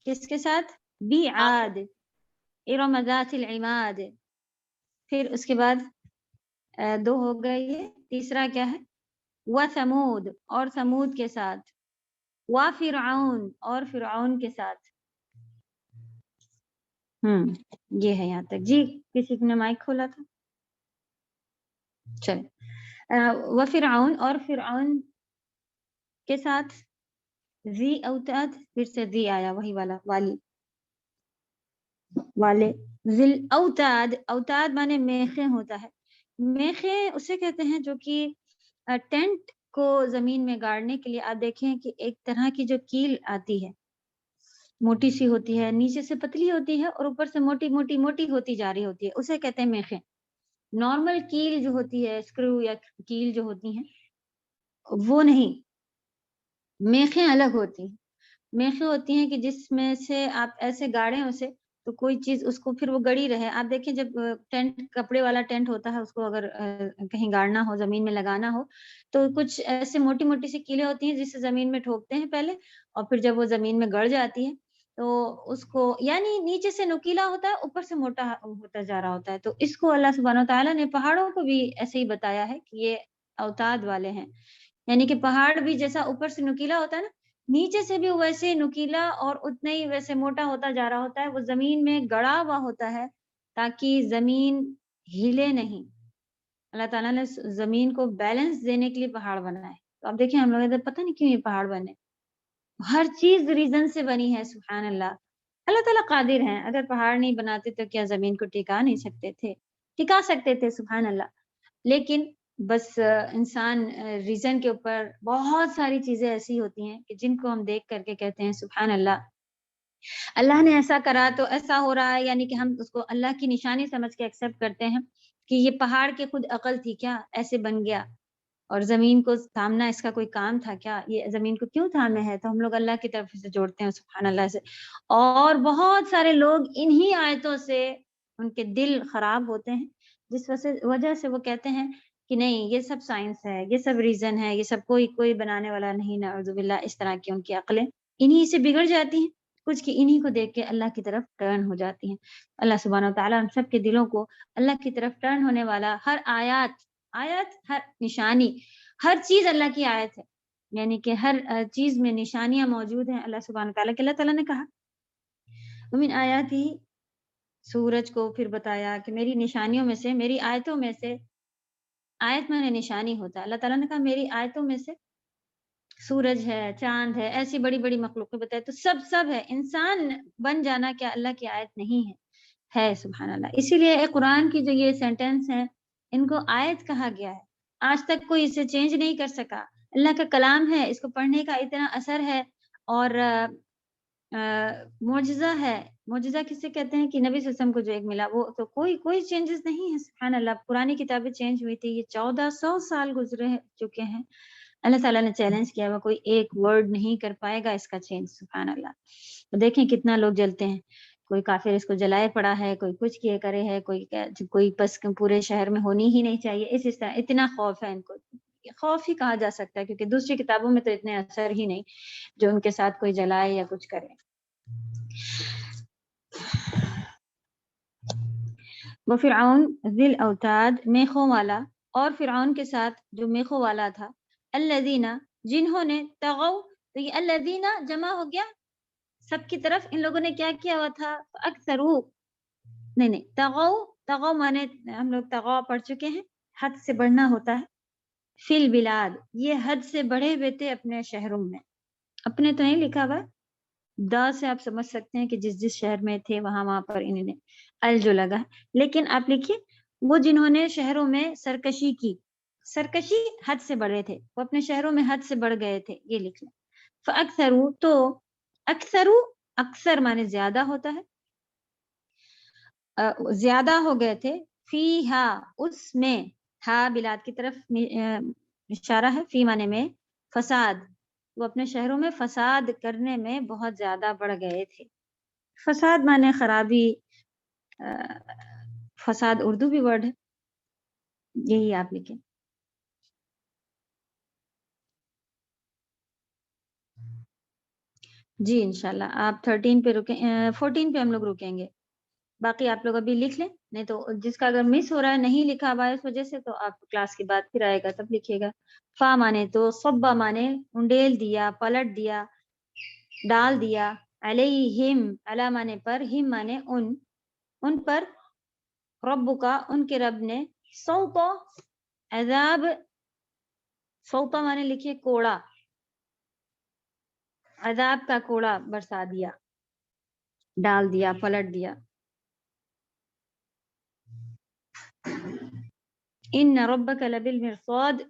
کس کے ساتھ؟ بعاد ارم ذات العماد. پھر اس کے بعد 2 ہو گئے، یہ تیسرا کیا ہے؟ وثمود، اور ثمود کے ساتھ. وفرعون، اور فرعون کے ساتھ. یہ ہے یہاں تک. جی کسی نے مائک کھولا تھا؟ چل. وفرعون، اور فرعون کے ساتھ. ذی اوتاد، پھر سے ذی آیا، وہی والا، والی والے. ذل اوتاد، اوتاد مانے میخیں ہوتا ہے. میخیں اسے کہتے ہیں جو کہ ٹینٹ کو زمین میں گاڑنے کے لیے آپ دیکھیں کہ ایک طرح کی جو کیل آتی ہے، موٹی سی ہوتی ہے، نیچے سے پتلی ہوتی ہے اور اوپر سے موٹی موٹی موٹی ہوتی جا رہی ہوتی ہے، اسے کہتے ہیں میخیں. نارمل کیل جو ہوتی ہے، اسکرو یا کیل جو ہوتی ہیں وہ نہیں، میخیں الگ ہوتی ہیں. میخیں ہوتی ہیں کہ جس میں سے آپ ایسے گاڑیں اسے تو کوئی چیز اس کو پھر وہ گڑی رہے. آپ دیکھیں جب ٹینٹ، کپڑے والا ٹینٹ ہوتا ہے، اس کو اگر کہیں گاڑنا ہو، زمین میں لگانا ہو، تو کچھ ایسے موٹی موٹی سی کیلیں ہوتی ہیں جس سے زمین میں ٹھوکتے ہیں پہلے، اور پھر جب وہ زمین میں گڑ جاتی ہے تو اس کو، یعنی نیچے سے نکیلا ہوتا ہے، اوپر سے موٹا ہوتا جا رہا ہوتا ہے. تو اس کو اللہ سبحانہ وتعالیٰ نے پہاڑوں کو بھی ایسے ہی بتایا ہے کہ یہ اوتاد والے ہیں. یعنی کہ پہاڑ بھی جیسا اوپر سے نکیلا ہوتا ہے نا، نیچے سے بھی ویسے نکیلا اور اتنا ہی ویسے موٹا ہوتا جا رہا ہوتا ہے. وہ زمین میں گڑا ہوا ہوتا ہے تاکہ زمین ہلے نہیں. اللہ تعالیٰ نے زمین کو بیلنس دینے کے لیے پہاڑ بنایا ہے. تو آپ دیکھیں ہم لوگ ادھر پتہ نہیں کیوں یہ پہاڑ بنے، ہر چیز ریزن سے بنی ہے. سبحان اللہ، اللہ تعالیٰ قادر ہیں. اگر پہاڑ نہیں بناتے تو کیا زمین کو ٹکا نہیں سکتے تھے؟ ٹکا سکتے تھے، سبحان اللہ. لیکن بس انسان ریزن کے اوپر بہت ساری چیزیں ایسی ہوتی ہیں کہ جن کو ہم دیکھ کر کے کہتے ہیں سبحان اللہ، اللہ نے ایسا کرا تو ایسا ہو رہا ہے. یعنی کہ ہم اس کو اللہ کی نشانی سمجھ کے ایکسیپٹ کرتے ہیں کہ یہ پہاڑ کے خود عقل تھی کیا، ایسے بن گیا. اور زمین کو تھامنا اس کا کوئی کام تھا کیا، یہ زمین کو کیوں تھامے ہے؟ تو ہم لوگ اللہ کی طرف سے جوڑتے ہیں سبحان اللہ سے. اور بہت سارے لوگ انہی آیتوں سے ان کے دل خراب ہوتے ہیں، جس وجہ سے وہ کہتے ہیں کہ نہیں یہ سب سائنس ہے، یہ سب ریزن ہے، یہ سب کوئی بنانے والا نہیں. نعوذ باللہ، اس طرح کی ان کی عقلیں انہی سے بگڑ جاتی ہیں کچھ، کی انہی کو دیکھ کے اللہ کی طرف ٹرن ہو جاتی ہیں. اللہ سبحانہ وتعالیٰ ہم سب کے دلوں کو اللہ کی طرف ٹرن ہونے والا، ہر آیت، ہر نشانی، ہر چیز اللہ کی آیت ہے. یعنی کہ ہر چیز میں نشانیاں موجود ہیں اللہ سبحانہ وتعالیٰ کے. اللہ تعالیٰ نے کہا ومن آیاتی، سورج کو پھر بتایا کہ میری نشانیوں میں سے، میری آیتوں میں سے، آیت میں نشانی ہوتا ہے. اللہ تعالیٰ نے کہا میری آیتوں میں سے سورج ہے، چاند ہے، ایسی بڑی بڑی مخلوقیں بتائے تو سب ہے. انسان بن جانا کیا اللہ کی آیت نہیں ہے سبحان اللہ. اسی لیے قرآن کی جو یہ سینٹینس ہیں ان کو آیت کہا گیا ہے. آج تک کوئی اسے چینج نہیں کر سکا. اللہ کا کلام ہے، اس کو پڑھنے کا اتنا اثر ہے. اور معجزہ ہے. معجزہ کسے کہتے ہیں کہ نبی صلی اللہ علیہ وسلم کو جو ایک ملا، وہ تو کوئی چینجز نہیں ہے سبحان اللہ. پرانی کتابیں چینج ہوئی تھی، یہ 1400 سال گزرے چکے ہیں. اللہ تعالیٰ نے چیلنج کیا ہوا، کوئی ایک ورڈ نہیں کر پائے گا اس کا چینج سبحان اللہ. تو دیکھیں کتنا لوگ جلتے ہیں، کوئی کافر اس کو جلائے پڑا ہے، کوئی کچھ کیے کرے ہے، کوئی بس پورے شہر میں ہونی ہی نہیں چاہیے. اس طرح اتنا خوف ہے ان کو. خوف ہی کہا جا سکتا ہے کیونکہ دوسری کتابوں میں تو اتنے اثر ہی نہیں جو ان کے ساتھ کوئی جلائے یا کچھ کرے. وفرعون ذی الاوتاد میخوں والا، اور فرعون کے ساتھ جو میخوں والا تھا، الذین جنہوں نے طغوا، تو یہ الذین جمع ہو گیا سب کی طرف، ان لوگوں نے کیا کیا ہوا تھا، اکثروا نہیں طغوا مانے ہم لوگ طغوا پڑھ چکے ہیں، حد سے بڑھنا ہوتا ہے، فی البلاد یہ حد سے بڑھے ہوئے تھے اپنے شہروں میں، اپنے تو نہیں لکھا ہوا، دا سے آپ سمجھ سکتے ہیں کہ جس جس شہر میں تھے وہاں پر انہوں نے ال جو لگا، لیکن آپ لکھیے وہ جنہوں نے شہروں میں سرکشی کی، سرکشی حد سے بڑھے تھے، وہ اپنے شہروں میں حد سے بڑھ گئے تھے، یہ لکھ لیں۔ فاکثروا تو اکثروا اکثر مانے زیادہ ہوتا ہے، زیادہ ہو گئے تھے، فیہا اس میں، ہا بلاد کی طرف اشارہ ہے، فی مانے میں فساد، وہ اپنے شہروں میں فساد کرنے میں بہت زیادہ بڑھ گئے تھے، فساد مانے خرابی، فساد اردو بھی ورڈ ہے، یہی آپ لکھیں۔ جی انشاءاللہ آپ 13 پہ رکیں، 14 پہ ہم لوگ رکیں گے، باقی آپ لوگ ابھی لکھ لیں، نہیں تو جس کا اگر مس ہو رہا ہے نہیں لکھا ہوا ہے اس وجہ سے، تو آپ کلاس کے بعد پھر آئے گا تب لکھیے گا۔ فا مانے تو، صبا مانے انڈیل دیا، پلٹ دیا، ڈال دیا، علیہم علی مانے پر، ہم مانے ان پر، رب کا ان کے رب نے، سوطا عذاب، سوطا مانے لکھیے کوڑا، عذاب کا کوڑا برسا دیا، ڈال دیا، پلٹ دیا۔ ان ربک لبالمرصاد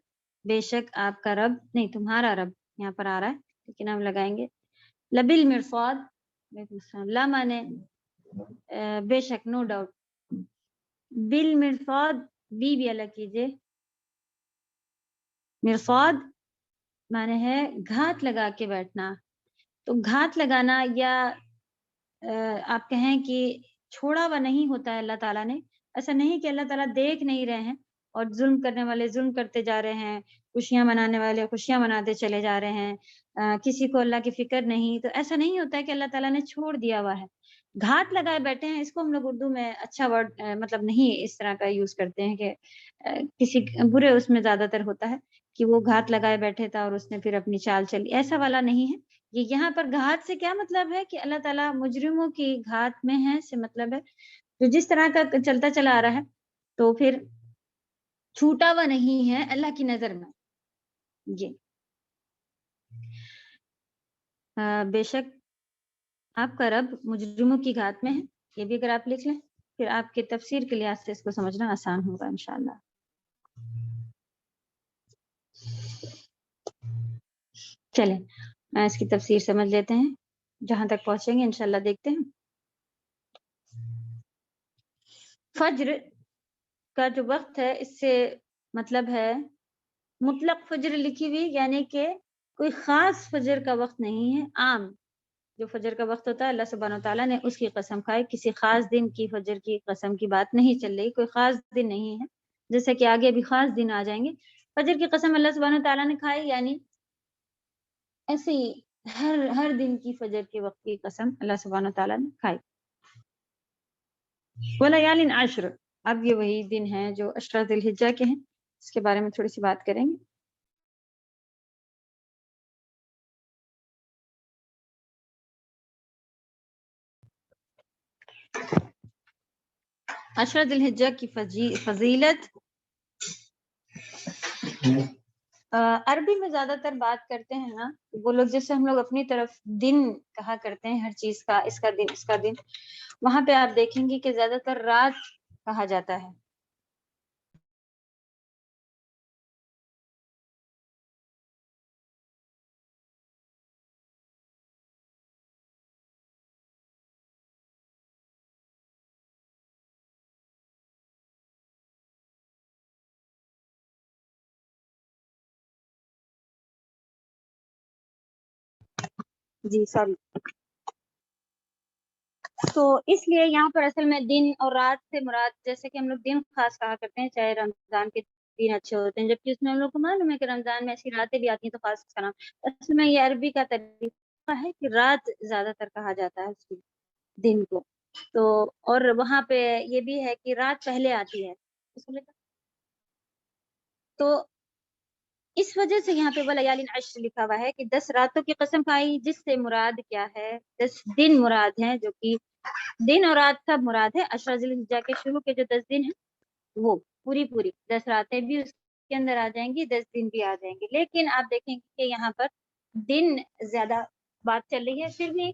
بے شک آپ کا رب، نہیں تمہارا رب یہاں پر آ رہا ہے لیکن ہم لگائیں گے لبالمرصاد، لا مانے بے شک، نو ڈاؤٹ، بالمرصاد بھی الگ کیجئے، مرصاد مانے ہے گھات لگا کے بیٹھنا، تو گھات لگانا یا آپ کہیں کہ چھوڑا ہوا نہیں ہوتا ہے اللہ تعالیٰ نے، ایسا نہیں کہ اللہ تعالیٰ دیکھ نہیں رہے ہیں اور ظلم کرنے والے ظلم کرتے جا رہے ہیں، خوشیاں منانے والے خوشیاں مناتے چلے جا رہے ہیں، کسی کو اللہ کی فکر نہیں، تو ایسا نہیں ہوتا ہے کہ اللہ تعالیٰ نے چھوڑ دیا ہوا ہے، گھات لگائے بیٹھے ہیں، اس کو ہم لوگ اردو میں اچھا ورڈ مطلب نہیں اس طرح کا یوز کرتے ہیں کہ کسی برے اس میں زیادہ تر ہوتا ہے کہ وہ گھات لگائے بیٹھے تھا اور اس نے پھر اپنی چال چلی، ایسا والا نہیں ہے، یہ یہاں پر گھات سے کیا مطلب ہے کہ اللہ تعالیٰ مجرموں کی گھات میں ہے سے مطلب ہے جو جس طرح کا چلتا چلا آ رہا ہے تو پھر چھوٹا ہوا نہیں ہے اللہ کی نظر میں، یہ بے شک آپ کا رب مجرموں کی گھات میں ہے، یہ بھی اگر آپ لکھ لیں پھر آپ کے تفسیر کے لحاظ سے اس کو سمجھنا آسان ہوگا انشاءاللہ۔ چلیں اس کی تفسیر سمجھ لیتے ہیں، جہاں تک پہنچیں گے انشاءاللہ دیکھتے ہیں۔ فجر کا جو وقت ہے اس سے مطلب ہے مطلق فجر لکھی ہوئی، یعنی کہ کوئی خاص فجر کا وقت نہیں ہے، عام جو فجر کا وقت ہوتا ہے اللہ سبحانہ و تعالیٰ نے اس کی قسم کھائی، کسی خاص دن کی فجر کی قسم کی بات نہیں چل رہی، کوئی خاص دن نہیں ہے، جیسے کہ آگے بھی خاص دن آ جائیں گے، فجر کی قسم اللہ سبحانہ و تعالیٰ نے کھائی، یعنی ایسے ہی ہر دن کی فجر کے وقت کی قسم اللہ سبحانہ و تعالیٰ نے کھائی۔ ولیال عشر، اب یہ وہی دن ہیں جو عشرہ ذی الحجہ کے ہیں، اس کے بارے میں تھوڑی سی بات کریں گے۔ عشرہ ذی الحجہ کی فضیلت عربی میں زیادہ تر بات کرتے ہیں نا وہ لوگ، جیسے ہم لوگ اپنی طرف دن کہا کرتے ہیں ہر چیز کا، اس کا دن اس کا دن، وہاں پہ آپ دیکھیں گے کہ زیادہ تر رات کہا جاتا ہے۔ جی سوری، تو اس لیے یہاں پر اصل میں دن اور رات سے مراد، جیسے کہ ہم لوگ دن خاص کہا کرتے ہیں، چاہے رمضان کے دن اچھے ہوتے ہیں، جبکہ اس میں ہم لوگ کو معلوم ہے کہ رمضان میں ایسی راتیں بھی آتی ہیں تو خاص اس کا نام، اصل میں یہ عربی کا طریقہ ہے کہ رات زیادہ تر کہا جاتا ہے اس دن کو۔ تو اور وہاں پہ یہ بھی ہے کہ رات پہلے آتی ہے، تو اس وجہ سے یہاں پہ ولیال عشر لکھا ہوا ہے کہ 10 راتوں کی قسم کھائی، جس سے مراد کیا ہے 10 دن مراد ہیں، جو کہ دن اور رات سب مراد ہے۔ عشرہ ذی الحجہ کے شروع کے جو 10 دن ہیں وہ پوری 10 راتیں بھی اس کے اندر آ جائیں گی، 10 دن بھی آ جائیں گے، لیکن آپ دیکھیں گے کہ یہاں پر دن زیادہ بات چل رہی ہے، پھر بھی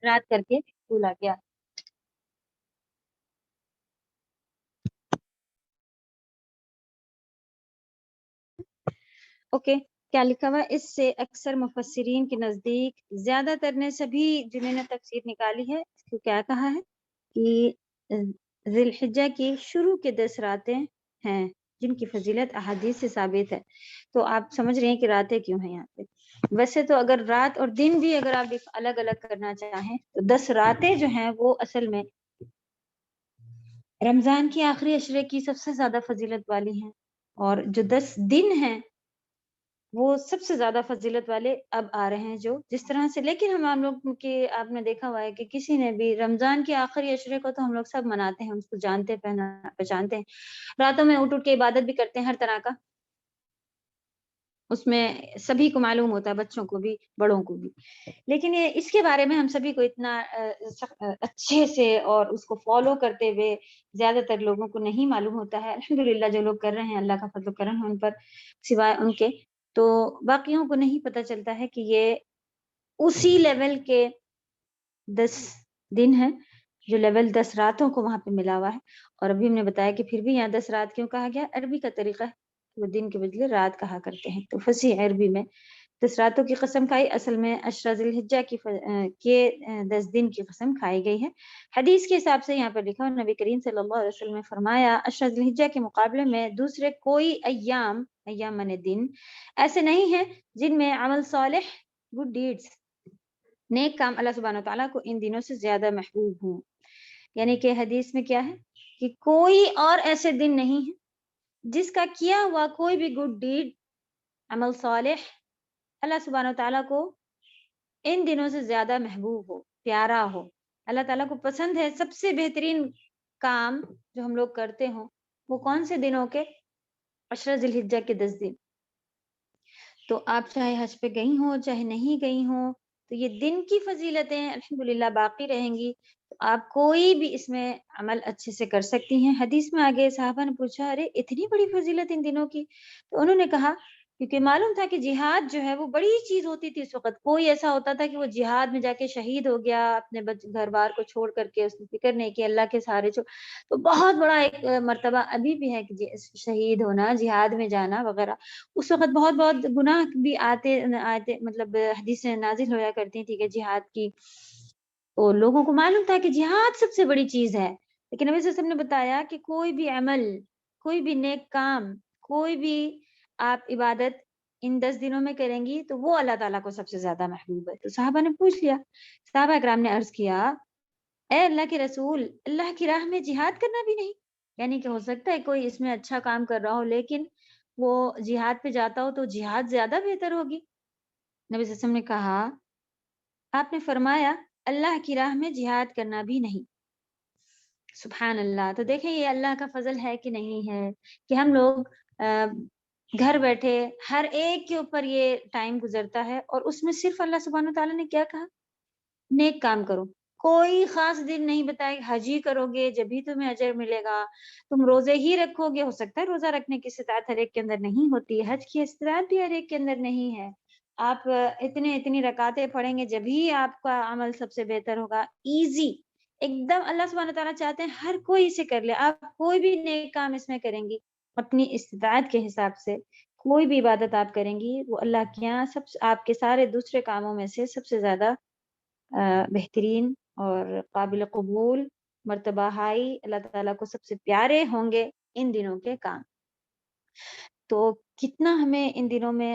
رات کر کے بولا گیا۔ اوکے، کیا لکھا ہوا؟ اس سے اکثر مفسرین کے نزدیک زیادہ تر نے سبھی جنہوں نے تفسیر نکالی ہے اس کو کیا کہا ہے کہ ذی الحجہ کی شروع کے 10 راتیں ہیں جن کی فضیلت احادیث سے ثابت ہے۔ تو آپ سمجھ رہے ہیں کہ راتیں کیوں ہیں یہاں پہ۔ ویسے تو اگر رات اور دن بھی اگر آپ الگ الگ کرنا چاہیں تو 10 راتیں جو ہیں وہ اصل میں رمضان کی آخری عشرے کی سب سے زیادہ فضیلت والی ہیں، اور جو 10 دن ہیں وہ سب سے زیادہ فضیلت والے اب آ رہے ہیں جو جس طرح سے۔ لیکن ہم لوگ کی آپ نے دیکھا ہوا ہے کہ کسی نے بھی رمضان کے آخری عشرے کو تو ہم لوگ سب مناتے ہیں، اس کو جانتے پہچانتے ہیں، راتوں میں اٹھ کے عبادت بھی کرتے ہیں ہر طرح کا، اس میں سبھی کو معلوم ہوتا ہے، بچوں کو بھی بڑوں کو بھی۔ لیکن یہ اس کے بارے میں ہم سبھی کو اتنا اچھے سے اور اس کو فالو کرتے ہوئے زیادہ تر لوگوں کو نہیں معلوم ہوتا ہے۔ الحمدللہ جو لوگ کر رہے ہیں اللہ کا فضل و کرم ہے ان پر، سوائے ان کے تو باقیوں کو نہیں پتہ چلتا ہے کہ یہ اسی لیول کے 10 دن ہیں جو لیول 10 راتوں کو وہاں پہ ملا ہوا ہے۔ اور ابھی ہم نے بتایا کہ پھر بھی یہاں 10 رات کیوں کہا گیا، عربی کا طریقہ ہے، وہ دن کے بدلے رات کہا کرتے ہیں، تو فصیح عربی میں 10 راتوں کی قسم کھائی، اصل میں عشرہ ذی الحجہ کے 10 دن کی قسم کھائی گئی ہے۔ حدیث کے حساب سے یہاں پر لکھا ہے نبی کریم صلی اللہ علیہ وسلم نے فرمایا عشرہ ذی الحجہ کے مقابلے میں دوسرے کوئی ایام من دن ایسے نہیں ہیں جن میں عمل صالح، گڈ ڈیڈز، نیک کام اللہ سبحانہ وتعالیٰ کو ان دنوں سے زیادہ محبوب ہوں۔ یعنی کہ حدیث میں کیا ہے کہ کوئی اور ایسے دن نہیں ہے جس کا کیا ہوا کوئی بھی گڈ ڈیڈ، عمل صالح اللہ سبحانہ وتعالیٰ کو ان دنوں سے زیادہ محبوب ہو، پیارا ہو، اللہ تعالیٰ کو پسند ہے۔ سب سے بہترین کام جو ہم لوگ کرتے ہوں وہ کون سے دنوں کے؟ عشرہ ذی الحجہ کے 10 دن۔ تو آپ چاہے حج پہ گئی ہوں چاہے نہیں گئی ہوں تو یہ دن کی فضیلتیں الحمدللہ باقی رہیں گی، تو آپ کوئی بھی اس میں عمل اچھے سے کر سکتی ہیں۔ حدیث میں آگے صحابہ نے پوچھا ارے اتنی بڑی فضیلت ان دنوں کی؟ تو انہوں نے کہا کیونکہ معلوم تھا کہ جہاد جو ہے وہ بڑی چیز ہوتی تھی اس وقت، کوئی ایسا ہوتا تھا کہ وہ جہاد میں جا کے شہید ہو گیا اپنے گھر بار کو چھوڑ کر کے، اس نے فکر نہیں کی اللہ کے سہارے چھوڑ، تو بہت بڑا ایک مرتبہ ابھی بھی ہے کہ شہید ہونا، جہاد میں جانا وغیرہ۔ اس وقت بہت بہت گناہ بھی آتے مطلب حدیث نازل ہویا کرتی تھی کہ جہاد کی، تو لوگوں کو معلوم تھا کہ جہاد سب سے بڑی چیز ہے۔ لیکن نبی صلی اللہ علیہ وسلم نے بتایا کہ کوئی بھی عمل، کوئی بھی نیک کام، کوئی بھی آپ عبادت ان 10 دنوں میں کریں گی تو وہ اللہ تعالیٰ کو سب سے زیادہ محبوب ہے۔ تو صحابہ نے پوچھ لیا، صحابہ اکرام نے عرض کیا اے اللہ کے رسول، اللہ کی راہ میں جہاد کرنا بھی نہیں؟ یعنی کہ ہو سکتا ہے کوئی اس میں اچھا کام کر رہا ہو لیکن وہ جہاد پہ جاتا ہو تو جہاد زیادہ بہتر ہوگی۔ نبی صلی اللہ علیہ وسلم نے کہا، آپ نے فرمایا اللہ کی راہ میں جہاد کرنا بھی نہیں۔ سبحان اللہ۔ تو دیکھیں یہ اللہ کا فضل ہے کہ نہیں ہے کہ ہم لوگ گھر بیٹھے ہر ایک کے اوپر یہ ٹائم گزرتا ہے، اور اس میں صرف اللہ سبحانہ وتعالیٰ نے کیا کہا؟ نیک کام کرو، کوئی خاص دن نہیں بتائے، حج ہی کرو گے جب ہی تمہیں اجر ملے گا، تم روزے ہی رکھو گے، ہو سکتا ہے روزہ رکھنے کی استطاعت ہر ایک کے اندر نہیں ہوتی، حج کی استطاعت بھی ہر ایک کے اندر نہیں ہے، آپ اتنی رکعتیں پڑھیں گے جب ہی آپ کا عمل سب سے بہتر ہوگا۔ ایزی ایک دم اللہ سبحانہ تعالیٰ چاہتے ہیں ہر کوئی اسے کر لے، آپ کوئی بھی نیک کام اس میں کریں گی اپنی استطاعت کے حساب سے، کوئی بھی عبادت آپ کریں گی وہ اللہ کے یہاں آپ کے سارے دوسرے کاموں میں سے سب سے زیادہ بہترین اور قابل قبول، مرتبہ ہائی، اللہ تعالیٰ کو سب سے پیارے ہوں گے ان دنوں کے کام۔ تو کتنا ہمیں ان دنوں میں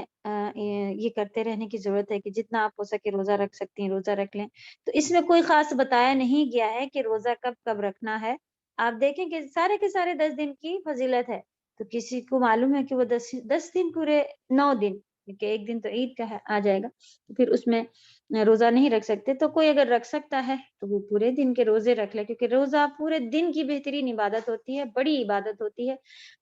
یہ کرتے رہنے کی ضرورت ہے کہ جتنا آپ ہو سکے روزہ رکھ سکتی ہیں روزہ رکھ لیں۔ تو اس میں کوئی خاص بتایا نہیں گیا ہے کہ روزہ کب کب رکھنا ہے، آپ دیکھیں کہ سارے کے سارے 10 دن کی فضیلت ہے، تو کسی کو معلوم ہے کہ وہ 10 دن پورے 9 دن کیونکہ ایک دن تو عید کا ہے آ جائے گا، تو پھر اس میں روزہ نہیں رکھ سکتے. تو کوئی اگر رکھ سکتا ہے تو وہ پورے دن کے روزے رکھ لے، کیونکہ روزہ پورے دن کی بہترین عبادت ہوتی ہے، بڑی عبادت ہوتی ہے.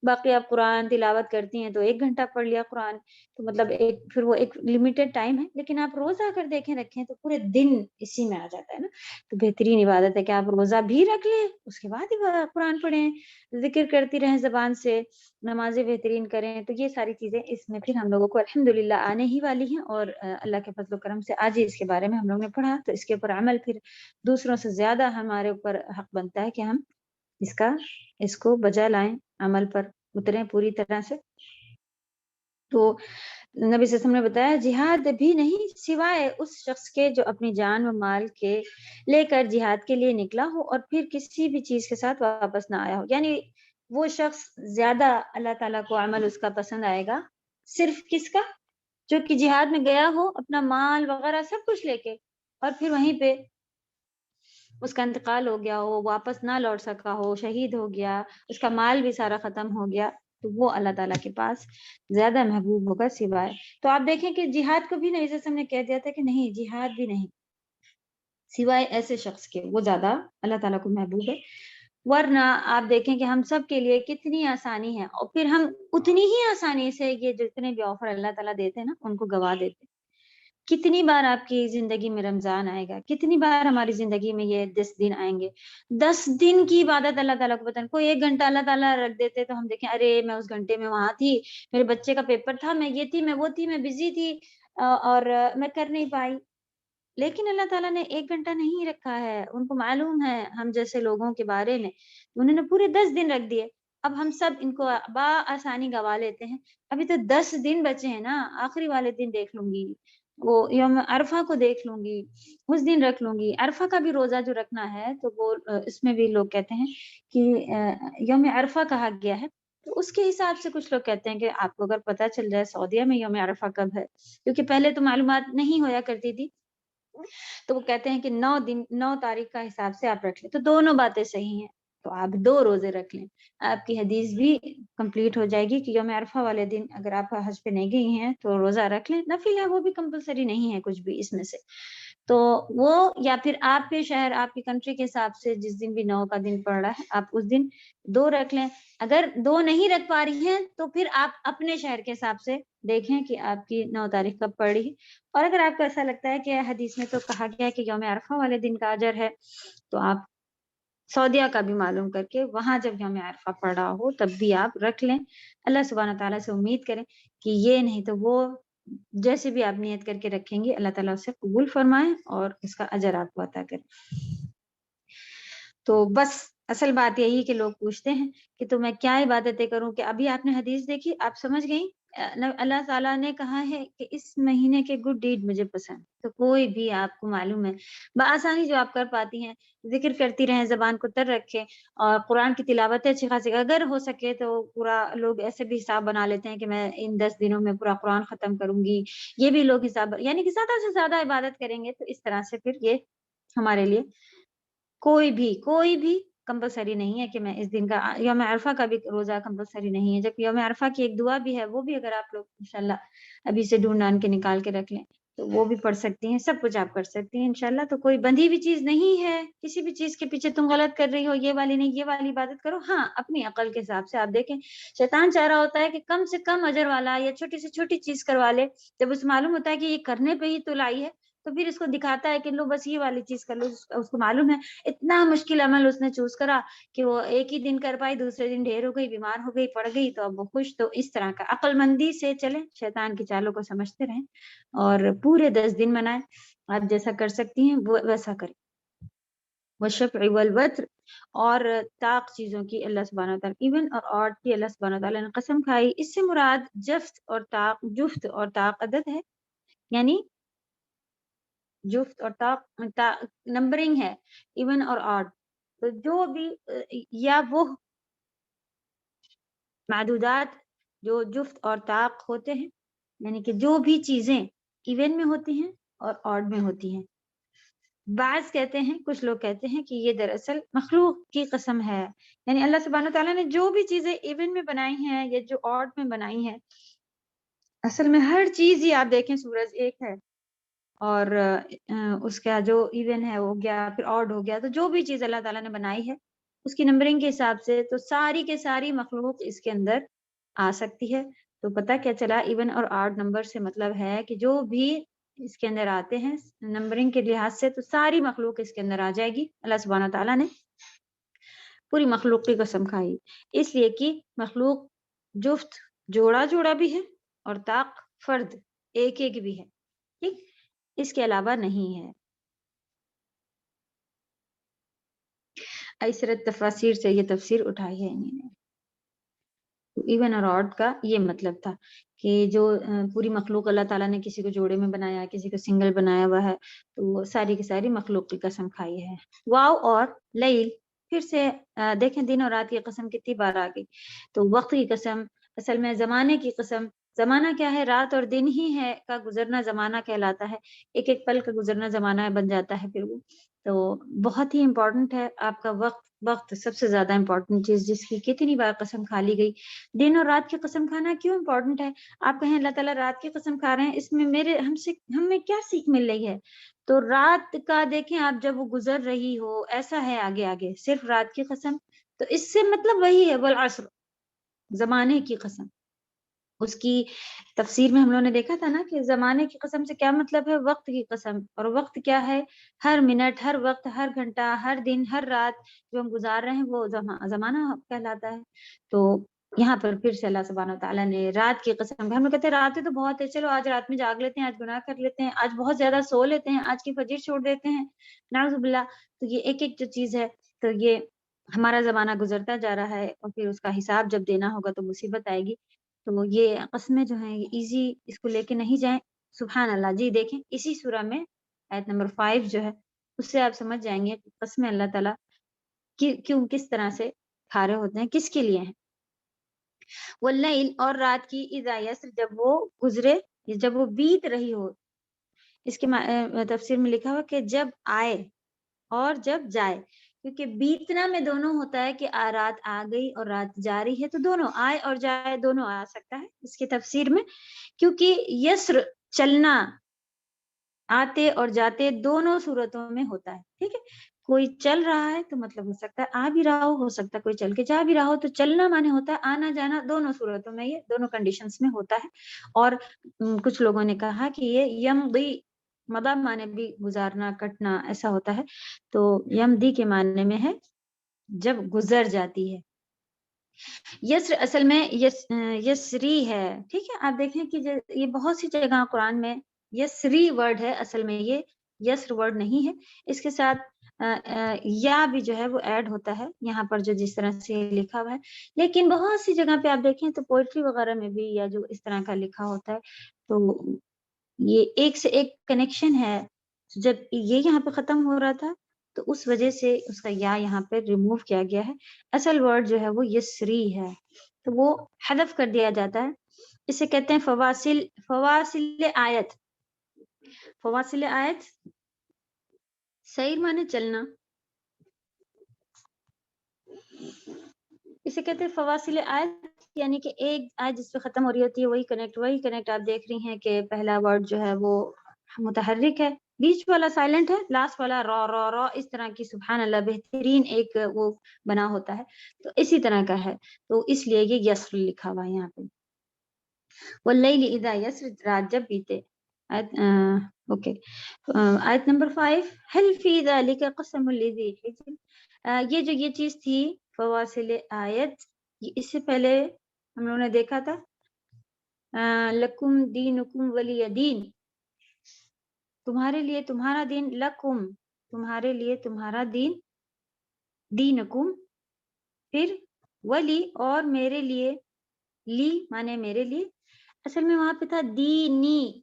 باقی آپ قرآن تلاوت کرتی ہیں تو 1 گھنٹہ پڑھ لیا قرآن، تو مطلب پھر وہ ایک لمیٹڈ ٹائم ہے. لیکن آپ روزہ اگر دیکھیں رکھیں تو پورے دن اسی میں آ جاتا ہے نا. تو بہترین عبادت ہے کہ آپ روزہ بھی رکھ لیں، اس کے بعد قرآن پڑھیں، ذکر کرتی رہیں زبان سے، نمازیں بہترین کریں. تو یہ ساری چیزیں اس میں پھر ہم لوگوں کو الحمدللہ آنے ہی والی ہیں، اور اللہ کے فضل و کرم سے آج ہی اس کے بارے میں ہم لوگ نے پڑھا. تو اس کے اوپر عمل پھر دوسروں سے زیادہ ہمارے اوپر حق بنتا ہے کہ ہم اس کو بجا لائیں، عمل پر اتریں پوری طرح سے. تو نبی صلی اللہ علیہ وسلم نے بتایا جہاد بھی نہیں سوائے اس شخص کے جو اپنی جان و مال کے لے کر جہاد کے لیے نکلا ہو اور پھر کسی بھی چیز کے ساتھ واپس نہ آیا ہو. یعنی وہ شخص زیادہ اللہ تعالیٰ کو عمل اس کا پسند آئے گا صرف کس کا، جو کہ جہاد میں گیا ہو اپنا مال وغیرہ سب کچھ لے کے، اور پھر وہیں پہ اس کا انتقال ہو گیا ہو، واپس نہ لوٹ سکا ہو، شہید ہو گیا، اس کا مال بھی سارا ختم ہو گیا. تو وہ اللہ تعالیٰ کے پاس زیادہ محبوب ہوگا سوائے. تو آپ دیکھیں کہ جہاد کو بھی نبی صلی اللہ علیہ وسلم نے کہہ دیا تھا کہ نہیں، جہاد بھی نہیں سوائے ایسے شخص کے، وہ زیادہ اللہ تعالیٰ کو محبوب ہے. ورنہ آپ دیکھیں کہ ہم سب کے لیے کتنی آسانی ہے، اور پھر ہم اتنی ہی آسانی سے یہ جتنے بھی آفر اللہ تعالیٰ دیتے ہیں نا ان کو گوا دیتے. کتنی بار آپ کی زندگی میں رمضان آئے گا، کتنی بار ہماری زندگی میں یہ 10 دن آئیں گے. 10 دن کی عبادت اللہ تعالیٰ کو پتہ نہیں. کوئی 1 گھنٹہ اللہ تعالیٰ رکھ دیتے تو ہم دیکھیں ارے میں اس گھنٹے میں وہاں تھی، میرے بچے کا پیپر تھا، میں یہ تھی، میں وہ تھی، میں بزی تھی اور میں کر نہیں پائی. لیکن اللہ تعالیٰ نے 1 گھنٹہ نہیں رکھا ہے. ان کو معلوم ہے ہم جیسے لوگوں کے بارے میں، انہوں نے پورے 10 دن رکھ دیے. اب ہم سب ان کو بآسانی گوا لیتے ہیں. ابھی تو 10 دن بچے ہیں نا. آخری والے دن دیکھ لوں گی، وہ یوم عرفہ کو دیکھ لوں گی، اس دن رکھ لوں گی. عرفہ کا بھی روزہ جو رکھنا ہے تو وہ اس میں بھی لوگ کہتے ہیں کہ یوم عرفہ کہا گیا ہے. تو اس کے حساب سے کچھ لوگ کہتے ہیں کہ آپ کو اگر پتہ چل جائے سعودیہ میں یوم عرفہ کب ہے، کیونکہ پہلے تو معلومات نہیں ہویا کرتی تھی، تو وہ کہتے ہیں کہ 9 تاریخ کا حساب سے آپ رکھ لیں. تو دونوں باتیں صحیح ہیں. تو آپ 2 روزے رکھ لیں، آپ کی حدیث بھی کمپلیٹ ہو جائے گی کہ یوم عرفہ والے دن اگر آپ حج پہ نہیں گئی ہیں تو روزہ رکھ لیں. نفل ہے وہ بھی کمپلسری نہیں ہے کچھ بھی اس میں سے. تو وہ یا پھر آپ کے شہر آپ کی کنٹری کے حساب سے جس دن بھی 9 کا دن پڑ رہا ہے آپ اس دن 2 رکھ لیں. اگر 2 نہیں رکھ پا رہی ہیں تو پھر آپ اپنے شہر کے حساب سے دیکھیں کہ آپ کی 9 تاریخ کب پڑ رہی ہے. اور اگر آپ کو ایسا لگتا ہے کہ حدیث میں تو کہا گیا ہے کہ یوم عرفہ والے دن کا اجر ہے، تو آپ سعودیہ کا بھی معلوم کر کے وہاں جب یوم عرفہ پڑ رہا ہو تب بھی آپ رکھ لیں. اللہ سبحانہ تعالیٰ سے امید کریں کہ یہ نہیں تو وہ جیسے بھی آپ نیت کر کے رکھیں گے اللہ تعالیٰ اسے قبول فرمائیں اور اس کا اجر آپ کو عطا کریں. تو بس اصل بات یہی کہ لوگ پوچھتے ہیں کہ تو میں کیا عبادتیں کروں، کہ ابھی آپ نے حدیث دیکھی، آپ سمجھ گئیں. اللہ تعالیٰ نے کہا ہے کہ اس مہینے کے گڈ ڈیڈ مجھے پسند. تو کوئی بھی آپ کو معلوم ہے بآسانی جو آپ کر پاتی ہیں، ذکر کرتی رہیں، زبان کو تر رکھیں، اور قرآن کی تلاوت اچھی خاصی، اگر ہو سکے تو پورا لوگ ایسے بھی حساب بنا لیتے ہیں کہ میں ان 10 دنوں میں پورا قرآن ختم کروں گی. یہ بھی لوگ حساب، یعنی کہ زیادہ سے زیادہ عبادت کریں گے. تو اس طرح سے پھر یہ ہمارے لیے کوئی بھی کمپلسری نہیں ہے کہ میں اس دن کا یوم عرفہ کا بھی روزہ کمپلسری نہیں ہے. جب یوم عرفہ کی ایک دعا بھی ہے، وہ بھی اگر آپ لوگ انشاءاللہ ابھی سے ڈھونڈ کے نکال کے رکھ لیں تو وہ بھی پڑھ سکتی ہیں. سب کچھ آپ کر سکتی ہیں انشاءاللہ. تو کوئی بندھی ہوئی چیز نہیں ہے کسی بھی چیز کے پیچھے تم غلط کر رہی ہو، یہ والی نہیں، یہ والی عبادت کرو. ہاں اپنی عقل کے حساب سے آپ دیکھیں، شیطان چاہ رہا ہوتا ہے کہ کم سے کم اجر والا یا چھوٹی سے چھوٹی چیز کروا لے. جب اسے معلوم ہوتا ہے کہ یہ کرنے پہ ہی تو لائی ہے تو پھر اس کو دکھاتا ہے کہ لو بس یہ والی چیز کر لو. اس کو معلوم ہے اتنا مشکل عمل اس نے چوز کرا کہ وہ ایک ہی دن کر پائی، دوسرے دن ڈھیر ہو گئی، بیمار ہو گئی، پڑ گئی، تو اب وہ خوش. تو اس طرح کا عقل مندی سے چلیں، شیطان کی چالوں کو سمجھتے رہیں اور پورے 10 دن منائیں. آپ جیسا کر سکتی ہیں وہ ویسا کریں. والشفع والوتر، اور طاق چیزوں کی اللہ سبحانہ وتعالیٰ ایون اور آڈ کی اللہ سبحانہ وتعالیٰ نے قسم کھائی. اس سے مراد جفت اور طاق عدد ہے، یعنی جفت اور طاق نمبرنگ ہے، ایون اور آڈ. تو جو بھی یا وہ معدودات جو جفت اور طاق ہوتے ہیں، یعنی کہ جو بھی چیزیں ایون میں ہوتی ہیں اور آڈ میں ہوتی ہیں. بعض کہتے ہیں، کچھ لوگ کہتے ہیں کہ یہ دراصل مخلوق کی قسم ہے، یعنی اللہ سبحانہ تعالیٰ نے جو بھی چیزیں ایون میں بنائی ہیں یا جو آڈ میں بنائی ہیں، اصل میں ہر چیز ہی آپ دیکھیں سورج ایک ہے اور اس کا جو ایون ہے ہو گیا پھر آڈ ہو گیا، تو جو بھی چیز اللہ تعالیٰ نے بنائی ہے اس کی نمبرنگ کے حساب سے تو ساری کے ساری مخلوق اس کے اندر آ سکتی ہے. تو پتہ کیا چلا، ایون اور آڈ نمبر سے مطلب ہے کہ جو بھی اس کے اندر آتے ہیں نمبرنگ کے لحاظ سے تو ساری مخلوق اس کے اندر آ جائے گی. اللہ سبحانہ تعالیٰ نے پوری مخلوق کی قسم کھائی، اس لیے کہ مخلوق جفت جوڑا جوڑا بھی ہے اور طاق فرد ایک ایک بھی ہے، ٹھیک، اس کے علاوہ نہیں ہے. ایسرت تفاسیر سے یہ تفسیر اٹھائی ہے انہوں نے. ایون اور آڈ کا یہ مطلب تھا کہ جو پوری مخلوق اللہ تعالیٰ نے کسی کو جوڑے میں بنایا، کسی کو سنگل بنایا ہوا ہے، تو ساری کی ساری مخلوق کی قسم کھائی ہے. واو اور لیل، پھر سے دیکھیں دن اور رات کی قسم کتنی بار آ گئی. تو وقت کی قسم، اصل میں زمانے کی قسم. زمانہ کیا ہے؟ رات اور دن ہی ہے کا گزرنا زمانہ کہلاتا ہے. ایک ایک پل کا گزرنا زمانہ بن جاتا ہے. پھر وہ تو بہت ہی امپورٹنٹ ہے آپ کا وقت. وقت سب سے زیادہ امپورٹنٹ چیز جس کی کتنی بار قسم کھا لی گئی. دن اور رات کی قسم کھانا کیوں امپورٹنٹ ہے؟ آپ کہیں اللہ تعالیٰ رات کی قسم کھا رہے ہیں، اس میں ہمیں کیا سیکھ مل رہی ہے؟ تو رات کا دیکھیں آپ جب وہ گزر رہی ہو، ایسا ہے آگے آگے صرف رات کی قسم، تو اس سے مطلب وہی ہے والعصر، زمانے کی قسم. اس کی تفسیر میں ہم لوگوں نے دیکھا تھا نا کہ زمانے کی قسم سے کیا مطلب ہے؟ وقت کی قسم. اور وقت کیا ہے؟ ہر منٹ، ہر وقت، ہر گھنٹہ، ہر دن، ہر رات جو ہم گزار رہے ہیں وہ زمانہ کہلاتا ہے. تو یہاں پر پھر سے اللہ سبحانہ تعالیٰ نے رات کی قسم. ہم لوگ کہتے ہیں راتیں تو بہت ہے، چلو آج رات میں جاگ لیتے ہیں، آج گناہ کر لیتے ہیں، آج بہت زیادہ سو لیتے ہیں، آج کی فجر چھوڑ دیتے ہیں، نعوذ باللہ. تو یہ ایک ایک جو چیز ہے، تو یہ ہمارا زمانہ گزرتا جا رہا ہے اور پھر اس کا حساب جب دینا ہوگا تو مصیبت آئے گی. تو یہ قسمیں جو ہیں یہ ایزی اس کو لے کے نہیں جائیں. سبحان اللہ. جی دیکھیں اسی سورہ میں آیت نمبر 5 جو ہے اس سے آپ سمجھ جائیں گے کہ قسمیں اللہ تعالیٰ کیوں کس طرح سے کھا رہے ہوتے ہیں، کس کے لیے ہیں. واللیل، اور رات کی، اذا یسر، جب وہ گزرے، جب وہ بیت رہی ہو. اس کے تفسیر میں لکھا ہوا کہ جب آئے اور جب جائے، کیونکہ بیتنا میں دونوں ہوتا ہے کہ رات آ گئی اور رات جا رہی ہے، تو دونوں آئے اور جائے دونوں آ سکتا ہے اس کی تفسیر میں. کیونکہ یسر چلنا، آتے اور جاتے دونوں صورتوں میں ہوتا ہے. ٹھیک ہے، کوئی چل رہا ہے تو مطلب ہو سکتا ہے آ بھی رہا ہو سکتا ہے کوئی چل کے جا بھی رہا ہو. تو چلنا مانے ہوتا ہے آنا جانا، دونوں صورتوں میں، یہ دونوں کنڈیشنز میں ہوتا ہے. اور کچھ لوگوں نے کہا کہ یہ یمضی، مدہ مانے بھی گزارنا، کٹنا، ایسا ہوتا ہے. تو یمضی کے معنی میں ہے جب گزر جاتی ہے. یسر اصل میں یسری ہے. ٹھیک ہے، آپ دیکھیں کہ یہ بہت سی جگہ قرآن میں یسری ورڈ ہے، اصل میں یہ یسر ورڈ نہیں ہے. اس کے ساتھ یا بھی جو ہے وہ ایڈ ہوتا ہے یہاں پر جو جس طرح سے لکھا ہوا ہے. لیکن بہت سی جگہ پہ آپ دیکھیں تو پوئٹری وغیرہ میں بھی یا جو اس طرح کا لکھا ہوتا ہے تو یہ ایک سے ایک کنیکشن ہے. جب یہ یہاں پہ ختم ہو رہا تھا تو اس وجہ سے اس کا یا یہاں پہ ریموو کیا گیا ہے. اصل ورڈ جو ہے وہ یسری ہے تو وہ حذف کر دیا جاتا ہے. اسے کہتے ہیں فواصل آیت. فواصل آیت سیر مانے چلنا، اسے کہتے ہیں فواصل آیت، یعنی کہ ایک آیت جس پہ ختم ہو رہی ہوتی ہے وہی کنیکٹ آپ دیکھ رہی ہیں کہ پہلا ورڈ جو ہے وہ متحرک ہے، بیچ والا سائلنٹ ہے، لاسٹ والا را اس طرح کی. سبحان اللہ، بہترین ایک وہ بنا ہوتا ہے. تو اسی طرح کا ہے، تو اس لیے یہ یسر لکھا ہوا ہے یہاں پہ. واللیل اذا یسر، رات جب بیتے. اوکے، آیت نمبر 5، هل فی ذلک قسم لذی حجر. یہ چیز تھی فواصل آیت، اس سے پہلے ہم لوگوں نے دیکھا تھا لکم دینکم ولی دین، تمہارے لیے تمہارا دین، لکم تمہارے لیے تمہارا دین، دینکم، پھر ولی اور میرے لیے، لی مانے میرے لیے. اصل میں وہاں پہ تھا دینی،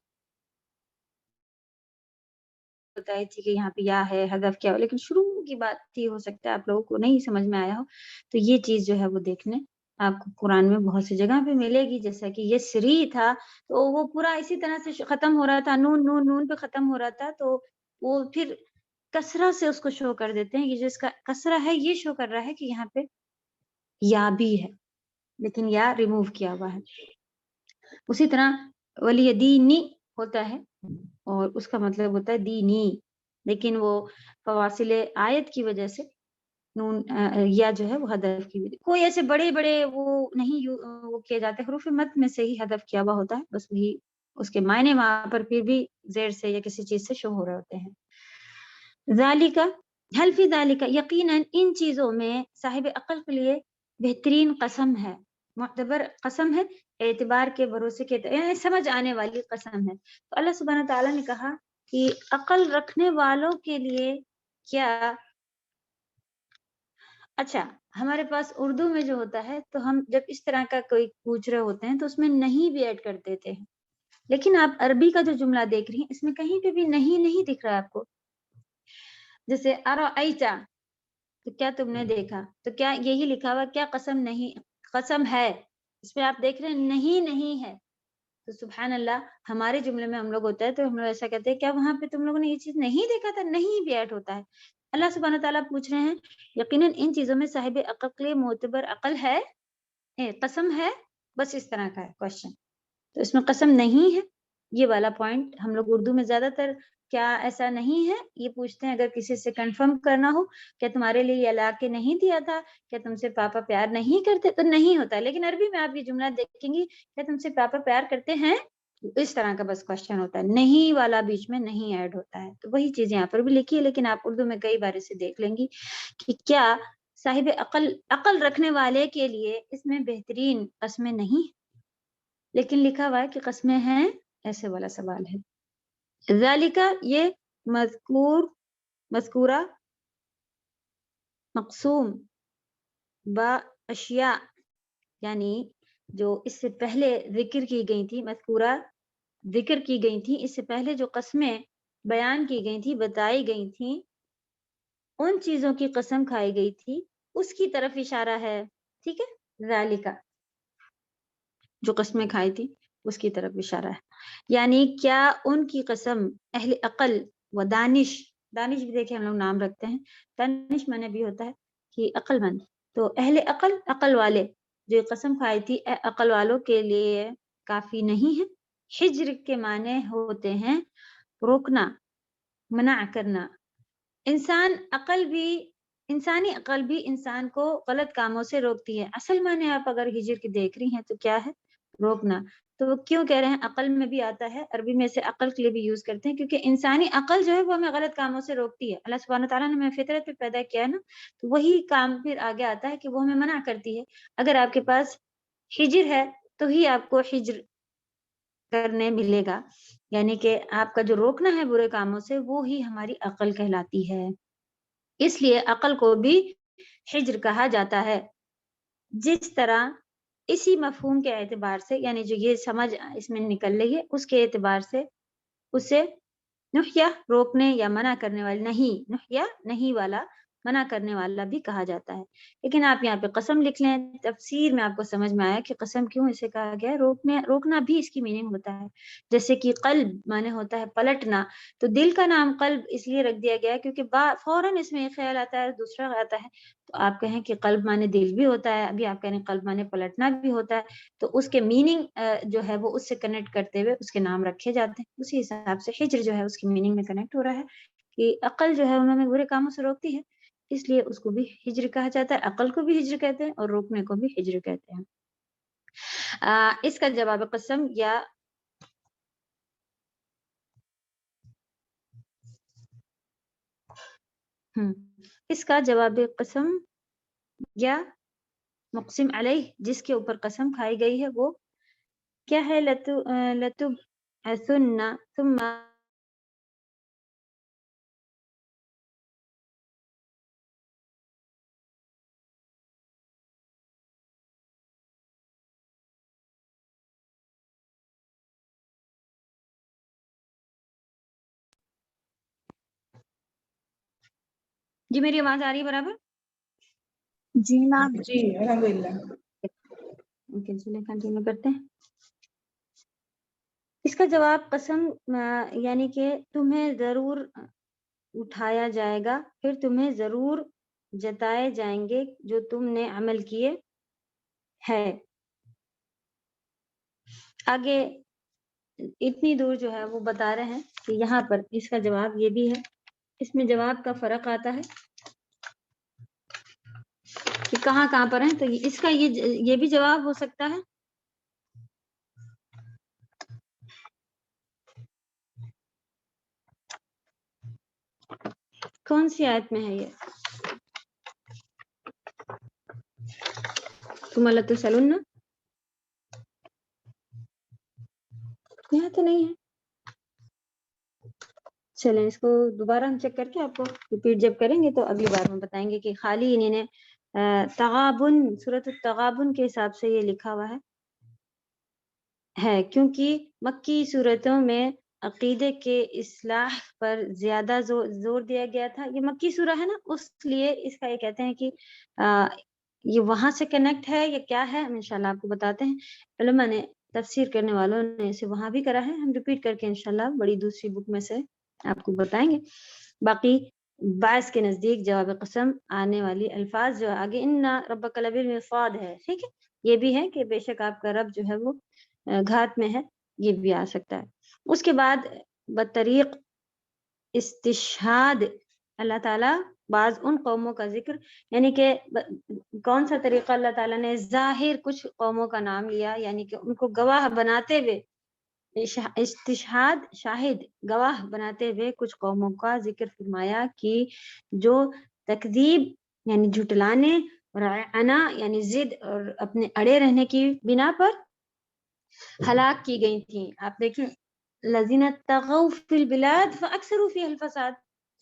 بتائی تھی کہ یہاں پہ یا ہے حذف کیا ہو، لیکن شروع کی بات تھی، ہو سکتا ہے آپ لوگوں کو نہیں سمجھ میں آیا ہو. تو یہ چیز جو ہے وہ دیکھنے آپ کو قرآن میں بہت سی جگہ پہ ملے گی. جیسا کہ یہ سری تھا تو وہ پورا اسی طرح سے ختم ہو رہا تھا، نون نون نون پہ ختم ہو رہا تھا، تو وہ پھر کسرہ سے اس کو شو کر دیتے ہیں. یہ جو اس کا کسرہ ہے یہ شو کر رہا ہے کہ یہاں پہ یا بھی ہے، لیکن یا ریموو کیا ہوا ہے. اسی طرح ولی دینی ہوتا ہے اور اس کا مطلب ہوتا ہے دینی، لیکن وہ فواصل آیت کی وجہ سے نون یا جو ہے وہ حذف کی وجہ، کوئی ایسے بڑے بڑے وہ نہیں وہ کیے جاتے، حروف مد میں سے ہی حذف کیا ہوا ہوتا ہے، بس وہی اس کے معنی وہاں پر پھر بھی زیر سے یا کسی چیز سے شو ہو رہے ہوتے ہیں۔ ذالک حل فی ذالک، یقیناً ان چیزوں میں صاحب عقل کے لیے بہترین قسم ہے، معتبر قسم ہے، اعتبار کے بھروسے کے یعنی سمجھ آنے والی قسم ہے۔ تو اللہ سبحانہ تعالیٰ نے کہا کہ عقل رکھنے والوں کے لیے کیا، اچھا ہمارے پاس اردو میں جو ہوتا ہے تو ہم جب اس طرح کا کوئی پوچھ رہے ہوتے ہیں تو اس میں نہیں بھی ایڈ کر دیتے ہیں، لیکن آپ عربی کا جو جملہ دیکھ رہی ہیں اس میں کہیں پہ بھی نہیں دکھ رہا ہے آپ کو، جیسے ارأیتا تو کیا تم نے دیکھا، تو کیا یہی لکھا ہوا کیا قسم نہیں، قسم ہے، اس میں آپ دیکھ رہے ہیں نہیں ہے، تو سبحان اللہ ہمارے جملے میں ہم لوگ ہوتا ہے تو ہم لوگ ایسا کہتے ہیں کیا وہاں پہ تم لوگوں نے یہ چیز نہیں دیکھا تھا، نہیں بھی ایڈ ہوتا ہے۔ اللہ سبحانہ تعالیٰ پوچھ رہے ہیں یقیناً ان چیزوں میں صاحب عقل کے لیے معتبر عقل ہے، قسم ہے، بس اس طرح کا ہے کوشچن، تو اس میں قسم نہیں ہے، یہ والا پوائنٹ ہم لوگ اردو میں زیادہ تر کیا ایسا نہیں ہے یہ پوچھتے ہیں، اگر کسی سے کنفرم کرنا ہو کیا تمہارے لیے یہ لا کے نہیں دیا تھا، کیا تم سے پاپا پیار نہیں کرتے، تو نہیں ہوتا ہے، لیکن عربی میں آپ یہ جملہ دیکھیں گی کیا تم سے پاپا پیار کرتے ہیں، اس طرح کا بس کوشچن ہوتا ہے، نہیں والا بیچ میں نہیں ایڈ ہوتا ہے، تو وہی چیز یہاں پر بھی لکھی ہے، لیکن آپ اردو میں کئی بار اسے دیکھ لیں گی کہ کیا صاحب عقل رکھنے والے کے لیے اس میں بہترین قسمیں نہیں، لیکن لکھا ہوا ہے کہ قسمیں ہیں، ایسے والا سوال ہے۔ ذالک یہ مذکورہ مقسوم با اشیاء یعنی جو اس سے پہلے ذکر کی گئی تھی، مذکورہ ذکر کی گئی تھی، اس سے پہلے جو قسمیں بیان کی گئی تھی، بتائی گئی تھیں، ان چیزوں کی قسم کھائی گئی تھی، اس کی طرف اشارہ ہے، ٹھیک ہے، ذالک جو قسمیں کھائی تھی اس کی طرف اشارہ ہے، یعنی کیا ان کی قسم اہل عقل و دانش بھی دیکھیں ہم لوگ نام رکھتے ہیں، دانش معنی بھی ہوتا ہے کہ عقل مند، تو اہل عقل والے جو قسم کھائی تھی عقل والوں کے لیے کافی نہیں ہے۔ حجر کے معنی ہوتے ہیں روکنا، منع کرنا، انسانی عقل بھی انسان کو غلط کاموں سے روکتی ہے، اصل معنی آپ اگر ہجر کی دیکھ رہی ہیں تو کیا ہے، روکنا، تو وہ کیوں کہہ رہے ہیں عقل میں بھی آتا ہے، عربی میں سے عقل کے لیے بھی یوز کرتے ہیں کیونکہ انسانی عقل جو ہے وہ ہمیں غلط کاموں سے روکتی ہے، اللہ سبحانہ تعالیٰ نے ہمیں فطرت پہ پیدا کیا ہے نا، تو وہی کام پھر آگے آتا ہے کہ وہ ہمیں منع کرتی ہے، اگر آپ کے پاس ہجر ہے تو ہی آپ کو ہجر کرنے ملے گا، یعنی کہ آپ کا جو روکنا ہے برے کاموں سے وہ ہی ہماری عقل کہلاتی ہے، اس لیے عقل کو بھی حجر کہا جاتا ہے، جس طرح اسی مفہوم کے اعتبار سے یعنی جو یہ سمجھ اس میں نکل رہی ہے اس کے اعتبار سے اسے نحیہ روکنے یا منع کرنے والا، نہیں والا منع کرنے والا بھی کہا جاتا ہے، لیکن آپ یہاں پہ قسم لکھ لیں، تفسیر میں آپ کو سمجھ میں آیا کہ قسم کیوں اسے کہا گیا ہے، روکنا بھی اس کی میننگ ہوتا ہے، جیسے کہ قلب معنی ہوتا ہے پلٹنا، تو دل کا نام قلب اس لیے رکھ دیا گیا ہے کیونکہ فوراً اس میں ایک خیال آتا ہے دوسرا آتا ہے، تو آپ کہیں کہ قلب معنی دل بھی ہوتا ہے، ابھی آپ کہیں قلب معنی پلٹنا بھی ہوتا ہے، تو اس کے میننگ جو ہے وہ اس سے کنیکٹ کرتے ہوئے اس کے نام رکھے جاتے ہیں، اسی حساب سے ہجر جو ہے اس کی میننگ میں کنیکٹ ہو رہا ہے کہ عقل جو ہے انہوں نے برے کاموں سے روکتی ہے، اس لیے اس کو بھی ہجر کہا جاتا ہے، عقل کو بھی ہجر کہتے ہیں اور روکنے کو بھی ہجر کہتے ہیں۔ اس کا جواب قسم یا اس کا جواب قسم یا مقسم علیہ جس کے اوپر قسم کھائی گئی ہے وہ کیا ہے، لتبعثن ثم جی میری آواز آ رہی ہے برابر؟ جی میم، جی الحمدللہ۔ اوکے چلیں کنٹینیو کرتے ہیں۔ اس کا جواب قسم یعنی کہ تمہیں ضرور اٹھایا جائے گا، پھر تمہیں ضرور جتائے جائیں گے جو تم نے عمل کیے ہے۔ آگے اتنی دور جو ہے وہ بتا رہے ہیں کہ یہاں پر اس کا جواب یہ بھی ہے، اس میں جواب کا فرق آتا ہے کہ کہاں کہاں پر ہیں، تو اس کا یہ بھی جواب ہو سکتا ہے. کون سی آیت میں ہے یہ؟ تم اللہ تسلن، یہاں تو نہیں ہے. چلیں اس کو دوبارہ ہم چیک کر کے آپ کو ریپیٹ جب کریں گے تو اگلی بار ہم بتائیں گے کہ خالی انہیں نے تغابن، سورۃ التغابن کے حساب سے یہ لکھا ہوا ہے کیونکہ مکی صورتوں میں عقیدے کے اصلاح پر زیادہ زور دیا گیا تھا. یہ مکی سورہ ہے نا، اس لیے اس کا یہ کہتے ہیں کہ یہ وہاں سے کنیکٹ ہے یا کیا ہے، ہم انشاءاللہ آپ کو بتاتے ہیں. علماء نے، تفسیر کرنے والوں نے اسے وہاں بھی کرا ہے، ہم ریپیٹ کر کے انشاءاللہ بڑی دوسری بک میں سے آپ کو بتائیں گے. باقی باعث کے نزدیک جواب قسم آنے والی الفاظ جو آگے ان ربک لبالمرصاد ہے، ٹھیک ہے، یہ بھی ہے کہ بے شک آپ کا رب جو ہے وہ گھات میں ہے، یہ بھی آ سکتا ہے. اس کے بعد بطریق استشہاد اللہ تعالیٰ بعض ان قوموں کا ذکر، یعنی کہ کون سا طریقہ اللہ تعالیٰ نے ظاہر کچھ قوموں کا نام لیا، یعنی کہ ان کو گواہ بناتے ہوئے، استشہاد شاہد گواہ بناتے ہوئے کچھ قوموں کا ذکر فرمایا کہ جو تکذیب یعنی جھٹلانے اور انا یعنی ضد اور اپنے اڑے رہنے کی بنا پر ہلاک کی گئی تھیں. آپ دیکھیں الذین طغوا فی البلاد فاکثروا فیہا الفساد،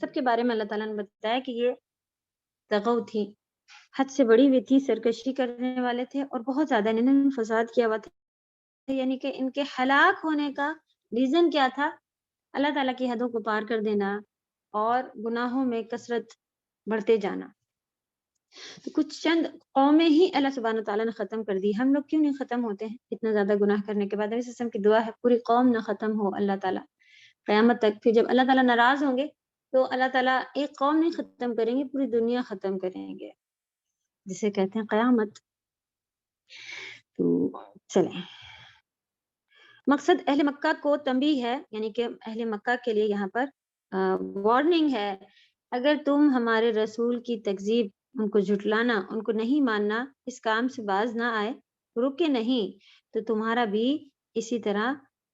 سب کے بارے میں اللہ تعالیٰ نے بتایا کہ یہ طغوا تھی، حد سے بڑی ہوئی تھی، سرکشی کرنے والے تھے اور بہت زیادہ انہوں نے فساد کیا ہوا تھا. یعنی کہ ان کے ہلاک ہونے کا ریزن کیا تھا؟ اللہ تعالیٰ کی حدوں کو پار کر دینا اور گناہوں میں کثرت بڑھتے جانا. تو کچھ چند قومیں ہی اللہ سبحانہ تعالیٰ نے ختم کر دی. ہم لوگ کیوں نہیں ختم ہوتے ہیں اتنا زیادہ گناہ کرنے کے بعد؟ اس قسم کی دعا ہے پوری قوم نہ ختم ہو اللہ تعالیٰ قیامت تک. پھر جب اللہ تعالیٰ ناراض ہوں گے تو اللہ تعالیٰ ایک قوم نہیں ختم کریں گے، پوری دنیا ختم کریں گے، جسے کہتے ہیں قیامت. تو چلیں، مقصد اہل مکہ کو تنبیہ ہے، یعنی کہ اہل مکہ کے لیے یہاں پر وارننگ ہے. اگر تم ہمارے رسول کی تکذیب، ان کو جھٹلانا، ان کو نہیں ماننا، اس کام سے باز نہ آئے، رکے نہیں، تو تمہارا بھی اسی طرح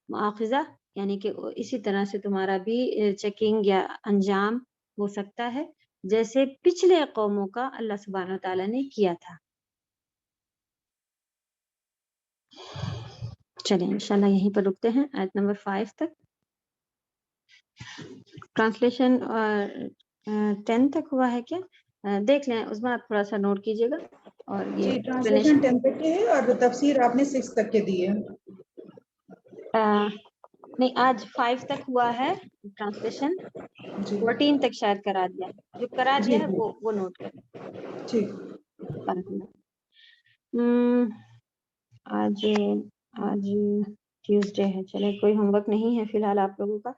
مؤاخذہ، یعنی کہ اسی طرح سے تمہارا بھی چیکنگ یا انجام ہو سکتا ہے جیسے پچھلے قوموں کا اللہ سبحانہ تعالیٰ نے کیا تھا. چلیں انشاءاللہ یہیں پر رکتے ہیں آیت نمبر 5 تک. ٹرانسلیشن 10 تک ہوا ہے کیا؟ دیکھ لیں، اس میں آپ تھوڑا سا نوٹ کیجئے گا. اور جی یہ ٹرانسلیشن 10 تک کے ہے اور تفسیر آپ نے 6 تک کے دی ہے. نہیں، آج 5 تک ہوا ہے ٹرانسلیشن، جی 14 تک شاید کرا دیا ہے، جو کرا دیا جی ہے وہ نوٹ کریں. ٹھیک. آج ٹیوزڈے ہے، چلے کوئی ہوم ورک نہیں ہے فی الحال آپ لوگوں کا.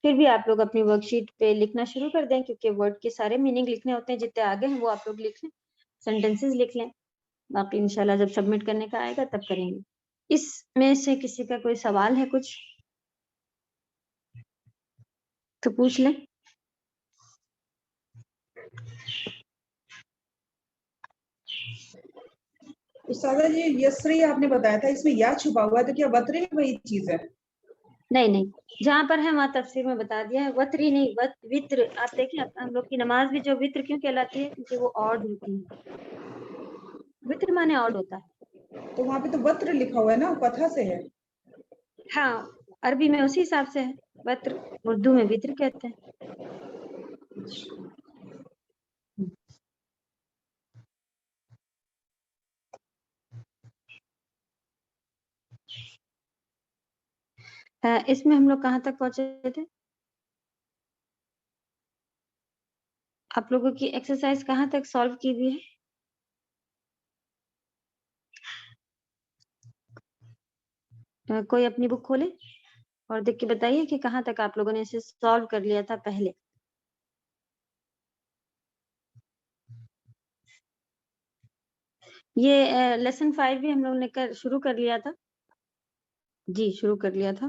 پھر بھی آپ لوگ اپنی ورک شیٹ پہ لکھنا شروع کر دیں، کیونکہ ورڈ کے سارے میننگ لکھنے ہوتے ہیں، جتنے آگے ہیں وہ آپ لوگ لکھ لیں، سینٹینسز لکھ لیں. باقی انشاءاللہ جب سبمٹ کرنے کا آئے گا تب کریں گے. اس میں سے کسی کا کوئی سوال ہے کچھ تو پوچھ لیں. استاذہ جی یسری آپ نے بتایا تھا، اس میں یا چھپا ہوا ہے تو کیا وتری وہی چیز ہے؟ نہیں، جہاں پر ہے وہاں تفسیر میں بتا دیا ہے، وتری نہیں، وطر. آپ دیکھیں ہم لوگ کی نماز بھی جو وطر کیوں کہلاتی ہے؟ کیونکہ وہ آڈ ہوتی ہے. وطر مانے آڈ ہوتا ہے. تو وہاں پہ تو وتر لکھا ہوا ہے نا، فتحہ سے ہے. ہاں، عربی میں اسی حساب سے ہے وطر، اردو میں وطر کہتے ہیں. اس میں ہم لوگ کہاں تک پہنچے تھے؟ آپ لوگوں کی ایکسرسائز کہاں تک سالو کی ہوئی ہے؟ کوئی اپنی بک کھولے اور دیکھ کے بتائیے کہ کہاں تک آپ لوگوں نے اسے سالو کر لیا تھا پہلے. یہ لیسن 5 بھی ہم لوگوں نے شروع کر لیا تھا. جی شروع کر لیا تھا.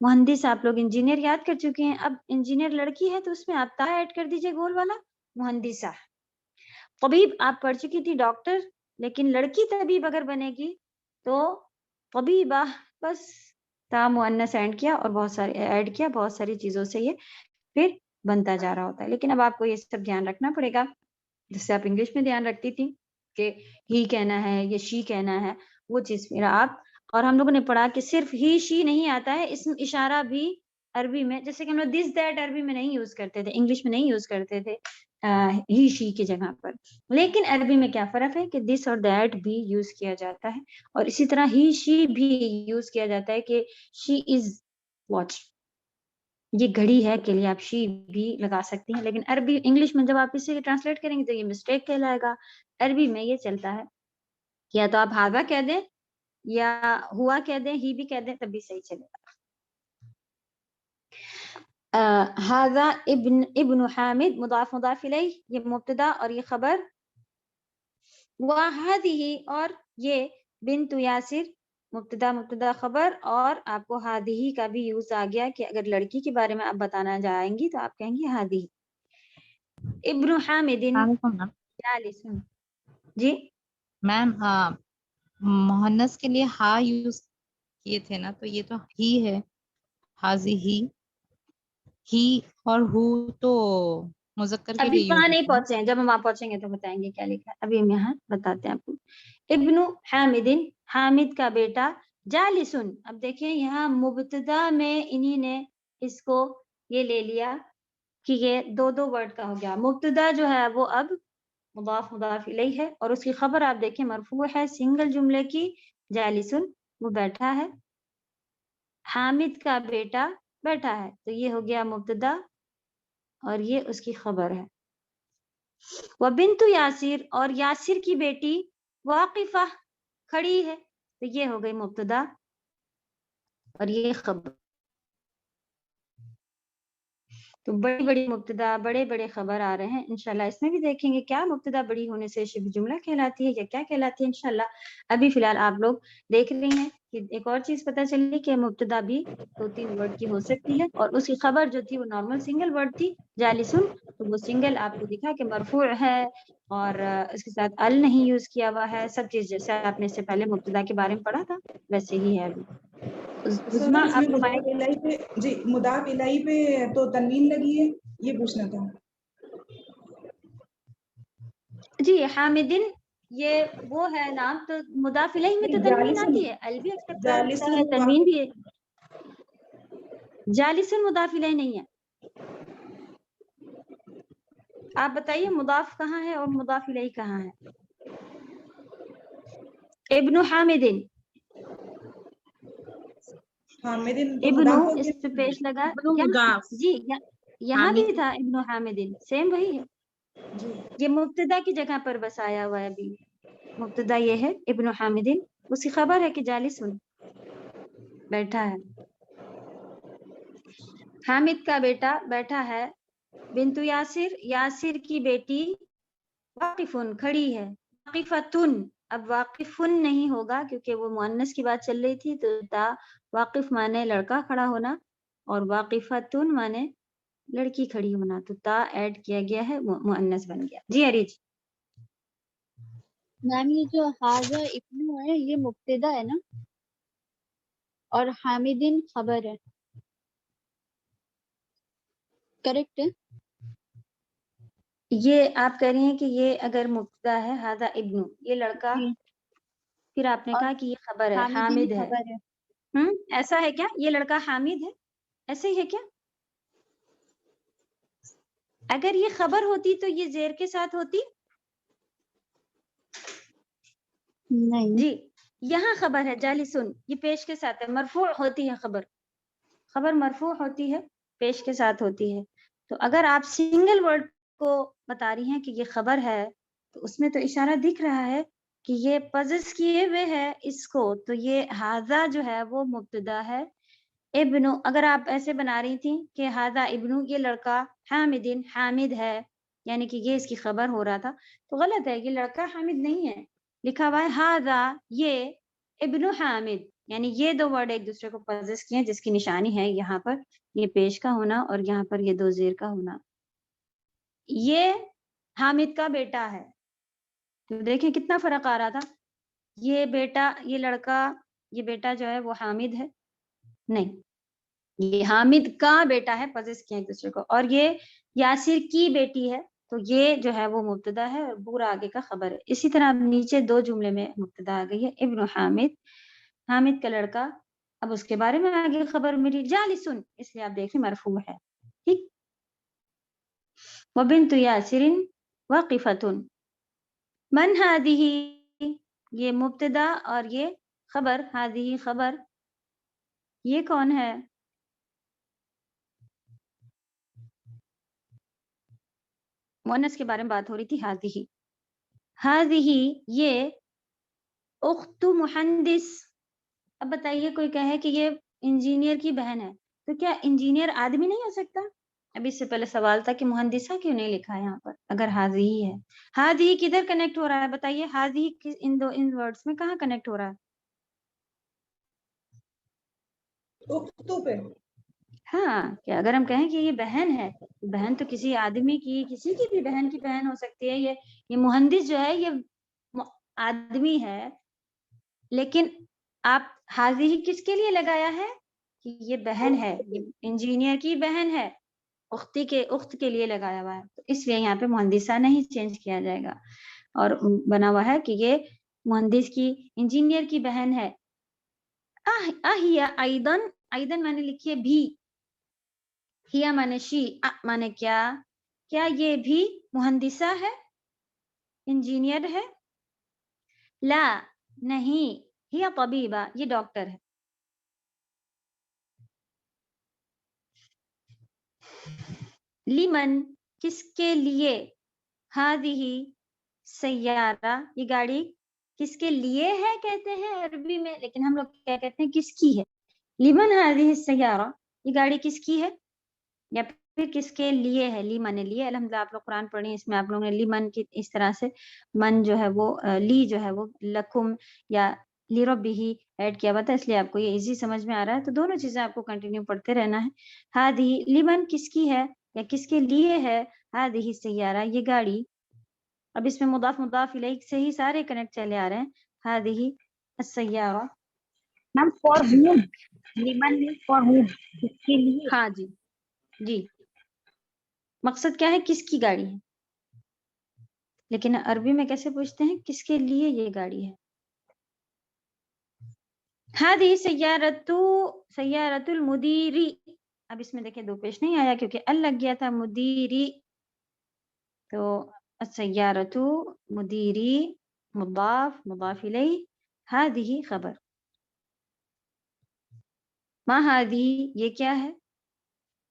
مہندس آپ لوگ انجینئر یاد کر چکے ہیں. اب انجینئر لڑکی ہے تو اس میں آپ تا ایڈ کر دیجئے گول والا, مہندسہ. طبیب آپ پڑھ چکی تھی ڈاکٹر, لیکن لڑکی طبیب اگر بنے گی تو طبیبہ, بس تا مؤنث ایڈ کیا اور بہت ساری چیزوں سے یہ پھر بنتا جا رہا ہوتا ہے. لیکن اب آپ کو یہ سب دھیان رکھنا پڑے گا, جس سے آپ انگلش میں دھیان رکھتی تھی کہ ہی کہنا ہے یا شی کہنا ہے, وہ چیز پھر آپ. اور ہم لوگوں نے پڑھا کہ صرف ہی شی نہیں آتا ہے, اسم اشارہ بھی عربی میں, جیسے کہ ہم لوگ دس دیٹ عربی میں نہیں یوز کرتے تھے, انگلش میں نہیں یوز کرتے تھے ہی شی کی جگہ پر, لیکن عربی میں کیا فرق ہے کہ دس اور دیٹ بھی یوز کیا جاتا ہے, اور اسی طرح ہی شی بھی یوز کیا جاتا ہے کہ شی از واچ, یہ گھڑی ہے کے لیے آپ شی بھی لگا سکتی ہیں. لیکن عربی انگلش میں جب آپ اسے ٹرانسلیٹ کریں گے تو یہ مسٹیک کہلائے گا. عربی میں یہ چلتا ہے کہ یا تو آپ ہاذا کہہ دیں یا ہوا کہہ دیں, ہی بھی کہہ دیں, تب بھی صحیح چلے گا. ہاذا ابن حامد مضاف مضاف الیہ, یہ مبتدا اور یہ خبر. وہذہ, اور یہ بنت یاسر مبتدا خبر, اور آپ کو ہذہ کا بھی یوز آ گیا کہ اگر لڑکی کے بارے میں آپ بتانا جائیں گی تو آپ کہیں گی ہذہ. ابن حامد جالس. جی میم مہنس کے لیے ہا یوز کیے تھے نا, تو یہ تو ہی ہے, حاضی ہی اور ہو تو مذکر کے ابھی لیے وہاں یوز نہیں ہوتا ہے. پہنچے ہیں, جب ہم وہاں پہنچیں گے تو بتائیں گے کیا لکھا ہے. ابھی ہم یہاں بتاتے ہیں آپ کو. ابن حامد, حامد کا بیٹا. جالسن, اب دیکھیں یہاں مبتدا میں انہی نے اس کو یہ لے لیا کہ یہ دو ورڈ کا ہو گیا. مبتدا جو ہے وہ اب مضاف مضاف الیہ ہے, اور اس کی خبر آپ دیکھیں مرفوع ہے سنگل جملے کی, جالسن, وہ بیٹھا ہے. حامد کا بیٹا بیٹھا ہے, تو یہ ہو گیا مبتدا اور یہ اس کی خبر ہے. وبنت یاسر, اور یاسر کی بیٹی. واقفہ, کھڑی ہے, تو یہ ہو گئی مبتدا اور یہ خبر. تو بڑی بڑی مبتدا بڑے بڑے خبر آ رہے ہیں انشاءاللہ. اس میں بھی دیکھیں گے کیا مبتدا بڑی ہونے سے شبہ جملہ کہلاتی ہے یا کیا کہلاتی ہے انشاءاللہ. ابھی فی الحال آپ لوگ دیکھ رہی ہیں کہ ایک اور چیز پتہ چلی کہ مبتدا بھی 2-3 ورڈ کی ہو سکتی ہے, اور اس کی خبر جو تھی وہ نارمل سنگل ورڈ تھی, جالسن, تو وہ سنگل آپ کو دکھا کہ مرفوع ہے اور اس کے ساتھ ال نہیں یوز کیا ہوا ہے. سب چیز جیسے آپ نے اس سے پہلے مبتدا کے بارے میں پڑھا تھا ویسے ہی ہے. ابھی سر اس میں آپ کو مضاف الیہ پہ, جی مضاف الیہ پہ تو تنوین لگی ہے, یہ پوچھنا تھا. جی حامدن, یہ وہ ہے نام, تو مضاف الیہ میں تو تنوین آتی ہے, ال بھی ایکسپٹ کرتا ہے, تنوین بھی ہے. جالسن مضاف الیہ نہیں ہے. آپ بتائیے مضاف کہاں ہے اور مضاف الیہ کہاں ہے. ابن حامدن, ابن اس پہ پیش لگا جی, یہاں بھی تھا ابن حامدن, سیم وہی ہے. یہ مبتدا کی جگہ پر بس آیا ہوا ہے. ابھی مبتدا یہ ہے ابن حامدن, اس کی خبر ہے کہ جالسن, بیٹھا ہے. حامد کا بیٹا بیٹھا ہے. بنت یاسر, یاسر کی بیٹی. واقفن, کھڑی ہے. واقفتن, اب واقفن نہیں ہوگا کیونکہ وہ مؤنث کی بات چل رہی تھی, تو تا واقف مانے لڑکا کھڑا ہونا اور واقفتن مانے لڑکی کھڑی ہونا, تو تا ایڈ کیا گیا ہے, مؤنث بن گیا. جی اریج. میم یہ جو حاضہ ابن ہے یہ مبتدا ہے نا, اور حامدین خبر ہے, کریکٹ ہے. یہ آپ کہہ رہی ہیں کہ یہ اگر مبتدا ہے حاضہ ابن, یہ لڑکا, جی, پھر آپ نے اور کہا کہ یہ خبر ہے, حامدین حامد ہے. خبر ہے. ایسا ہے کیا, یہ لڑکا حامد ہے, ایسے ہی ہے کیا؟ اگر یہ خبر ہوتی تو یہ زیر کے ساتھ ہوتی. نہیں, جی یہاں خبر ہے جالسن, یہ پیش کے ساتھ ہے, مرفوع ہوتی ہے خبر, خبر مرفوع ہوتی ہے, پیش کے ساتھ ہوتی ہے. تو اگر آپ سنگل ورڈ کو بتا رہی ہیں کہ یہ خبر ہے, تو اس میں تو اشارہ دکھ رہا ہے کہ یہ پزس کیے ہوئے ہے اس کو, تو یہ حاضہ جو ہے وہ مبتدا ہے. ابنو, اگر آپ ایسے بنا رہی تھیں کہ حاضہ ابنو, یہ لڑکا حامدن, حامد ہے, یعنی کہ یہ اس کی خبر ہو رہا تھا, تو غلط ہے. یہ لڑکا حامد نہیں ہے, لکھا ہوا ہے حاضہ, یہ ابن حامد, یعنی یہ دو ورڈ ایک دوسرے کو پوزیس کیے جس کی نشانی ہے یہاں پر یہ پیش کا ہونا اور یہاں پر یہ دو زیر کا ہونا. یہ حامد کا بیٹا ہے. تو دیکھیں کتنا فرق آ رہا تھا. یہ بیٹا، یہ لڑکا، یہ بیٹا جو ہے وہ حامد ہے نہیں، یہ حامد کا بیٹا ہے، پوزیس کیا ایک دوسرے کو. اور یہ یاسر کی بیٹی ہے تو یہ جو ہے وہ مبتدا ہے اور پورا آگے کا خبر ہے. اسی طرح اب نیچے دو جملے میں مبتدا آ گئی ہے ابن حامد، حامد کا لڑکا. اب اس کے بارے میں آگے خبر ملی جالسن، اس لیے آپ دیکھیں مرفوع ہے. ٹھیک. وبنت یاسر واقفۃ. من هذه، یہ مبتدا اور یہ خبر، هذه خبر. یہ کون ہے؟ مؤنث کے بارے میں بات ہو رہی تھی. هذه یہ اخت مہندس. اب بتائیے کوئی کہے کہ یہ انجینئر کی بہن ہے تو کیا انجینئر آدمی نہیں ہو سکتا؟ اب اس سے پہلے سوال تھا کہ مہندسہ کیوں نہیں لکھا ہے یہاں پر اگر ہاضی ہے. ہاضی کدھر کنیکٹ ہو رہا ہے بتائیے؟ ہاضی ان ورڈز میں کہاں کنیکٹ ہو رہا ہے؟ اختو پہ. ہاں، کہ اگر ہم کہیں کہ یہ بہن ہے، بہن تو کسی آدمی کی، کسی کی بھی بہن کی بہن ہو سکتی ہے. یہ مہندس جو ہے یہ آدمی ہے، لیکن آپ حاضی کس کے لیے لگایا ہے کہ یہ بہن ہے، یہ انجینئر کی بہن ہے، اخت کے لیے لگایا ہوا ہے. تو اس لیے یہاں پہ مہندسہ نہیں چینج کیا جائے گا اور بنا ہوا ہے کہ یہ مہندس کی، انجینئر کی بہن ہے. ایدن، ایدن میں نے لکھی ہے بھی، ہیا مانے شی، مانے کیا، کیا یہ بھی مہندسہ ہے، انجینئر ہے؟ لا نہیں، ہیا طبیبہ، یہ ڈاکٹر ہے. لمن کس کے لیے، ہذہ سیارہ یہ گاڑی کس کے لیے ہے کہتے ہیں عربی میں، لیکن ہم لوگ کیا کہتے ہیں کس کی ہے. لمن ہذہ سیارہ، یہ گاڑی کس کی ہے یا پھر کس کے لیے ہے. لی مانے لیے. الحمدللہ آپ لوگ قرآن پڑھی، اس میں آپ لوگوں نے لیمن کی اس طرح سے من جو ہے وہ لی جو ہے وہ لکم یا لربہ ایڈ کیا ہوا تھا، اس لیے آپ کو یہ ایزی سمجھ میں آ رہا ہے. تو دونوں چیزیں آپ کو کنٹینیو پڑھتے رہنا ہے. ہذہ لیمن کس کی ہے یا کس کے لیے ہے، ہذہ سیارہ یہ گاڑی. اب اس میں مضاف مضاف الیہ سے ہی سارے کنیکٹ چلے آ رہے ہیں. ہذہ السیارہ. Meme for home, lemon for home, کس کے لیے. ہاں جی جی، مقصد کیا ہے کس کی گاڑی ہے، لیکن عربی میں کیسے پوچھتے ہیں کس کے لیے یہ گاڑی ہے. ہذہ سیارۃ المدیری. اب اس میں دیکھیں دو پیش نہیں آیا کیونکہ ال لگ گیا تھا مدیری. تو السیارۃ مدیری مضاف مضاف الیہ، ہذہ خبر. ما ہذہ یہ کیا ہے،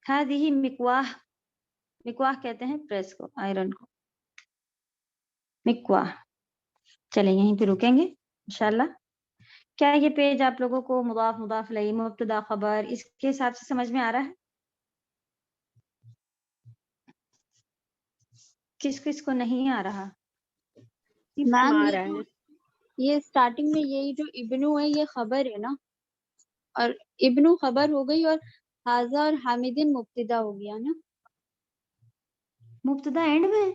ہذہ مکواہ. مکواہ کہتے ہیں پریس کو، آئرن کو، مکواہ. چلیں یہیں پہ رکیں گے انشاءاللہ. کیا یہ پیج آپ لوگوں کو مضاف مضاف الیہ مبتدا خبر اس کے حساب سے سمجھ میں آ رہا ہے؟ کس کس کو نہیں آ رہا؟ میم آ رہا ہے. یہ اسٹارٹنگ میں یہی جو ابنو ہے یہ خبر ہے نا، اور ابنو خبر ہو گئی اور حاضہ اور حامدین مبتدا ہو گیا نا. مبتدا اینڈ میں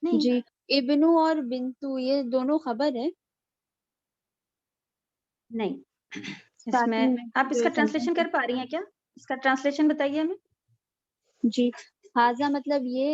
نہیں. جی، ابنو اور بنتو یہ دونوں خبر ہے. نہیں، اس میں اسٹارٹنگ آپ اس جو کا یہ ٹرانسلیشن کر پا رہی ہیں کیا؟ اس کا ٹرانسلیشن بتائیے ہمیں. جی، حاضہ مطلب یہ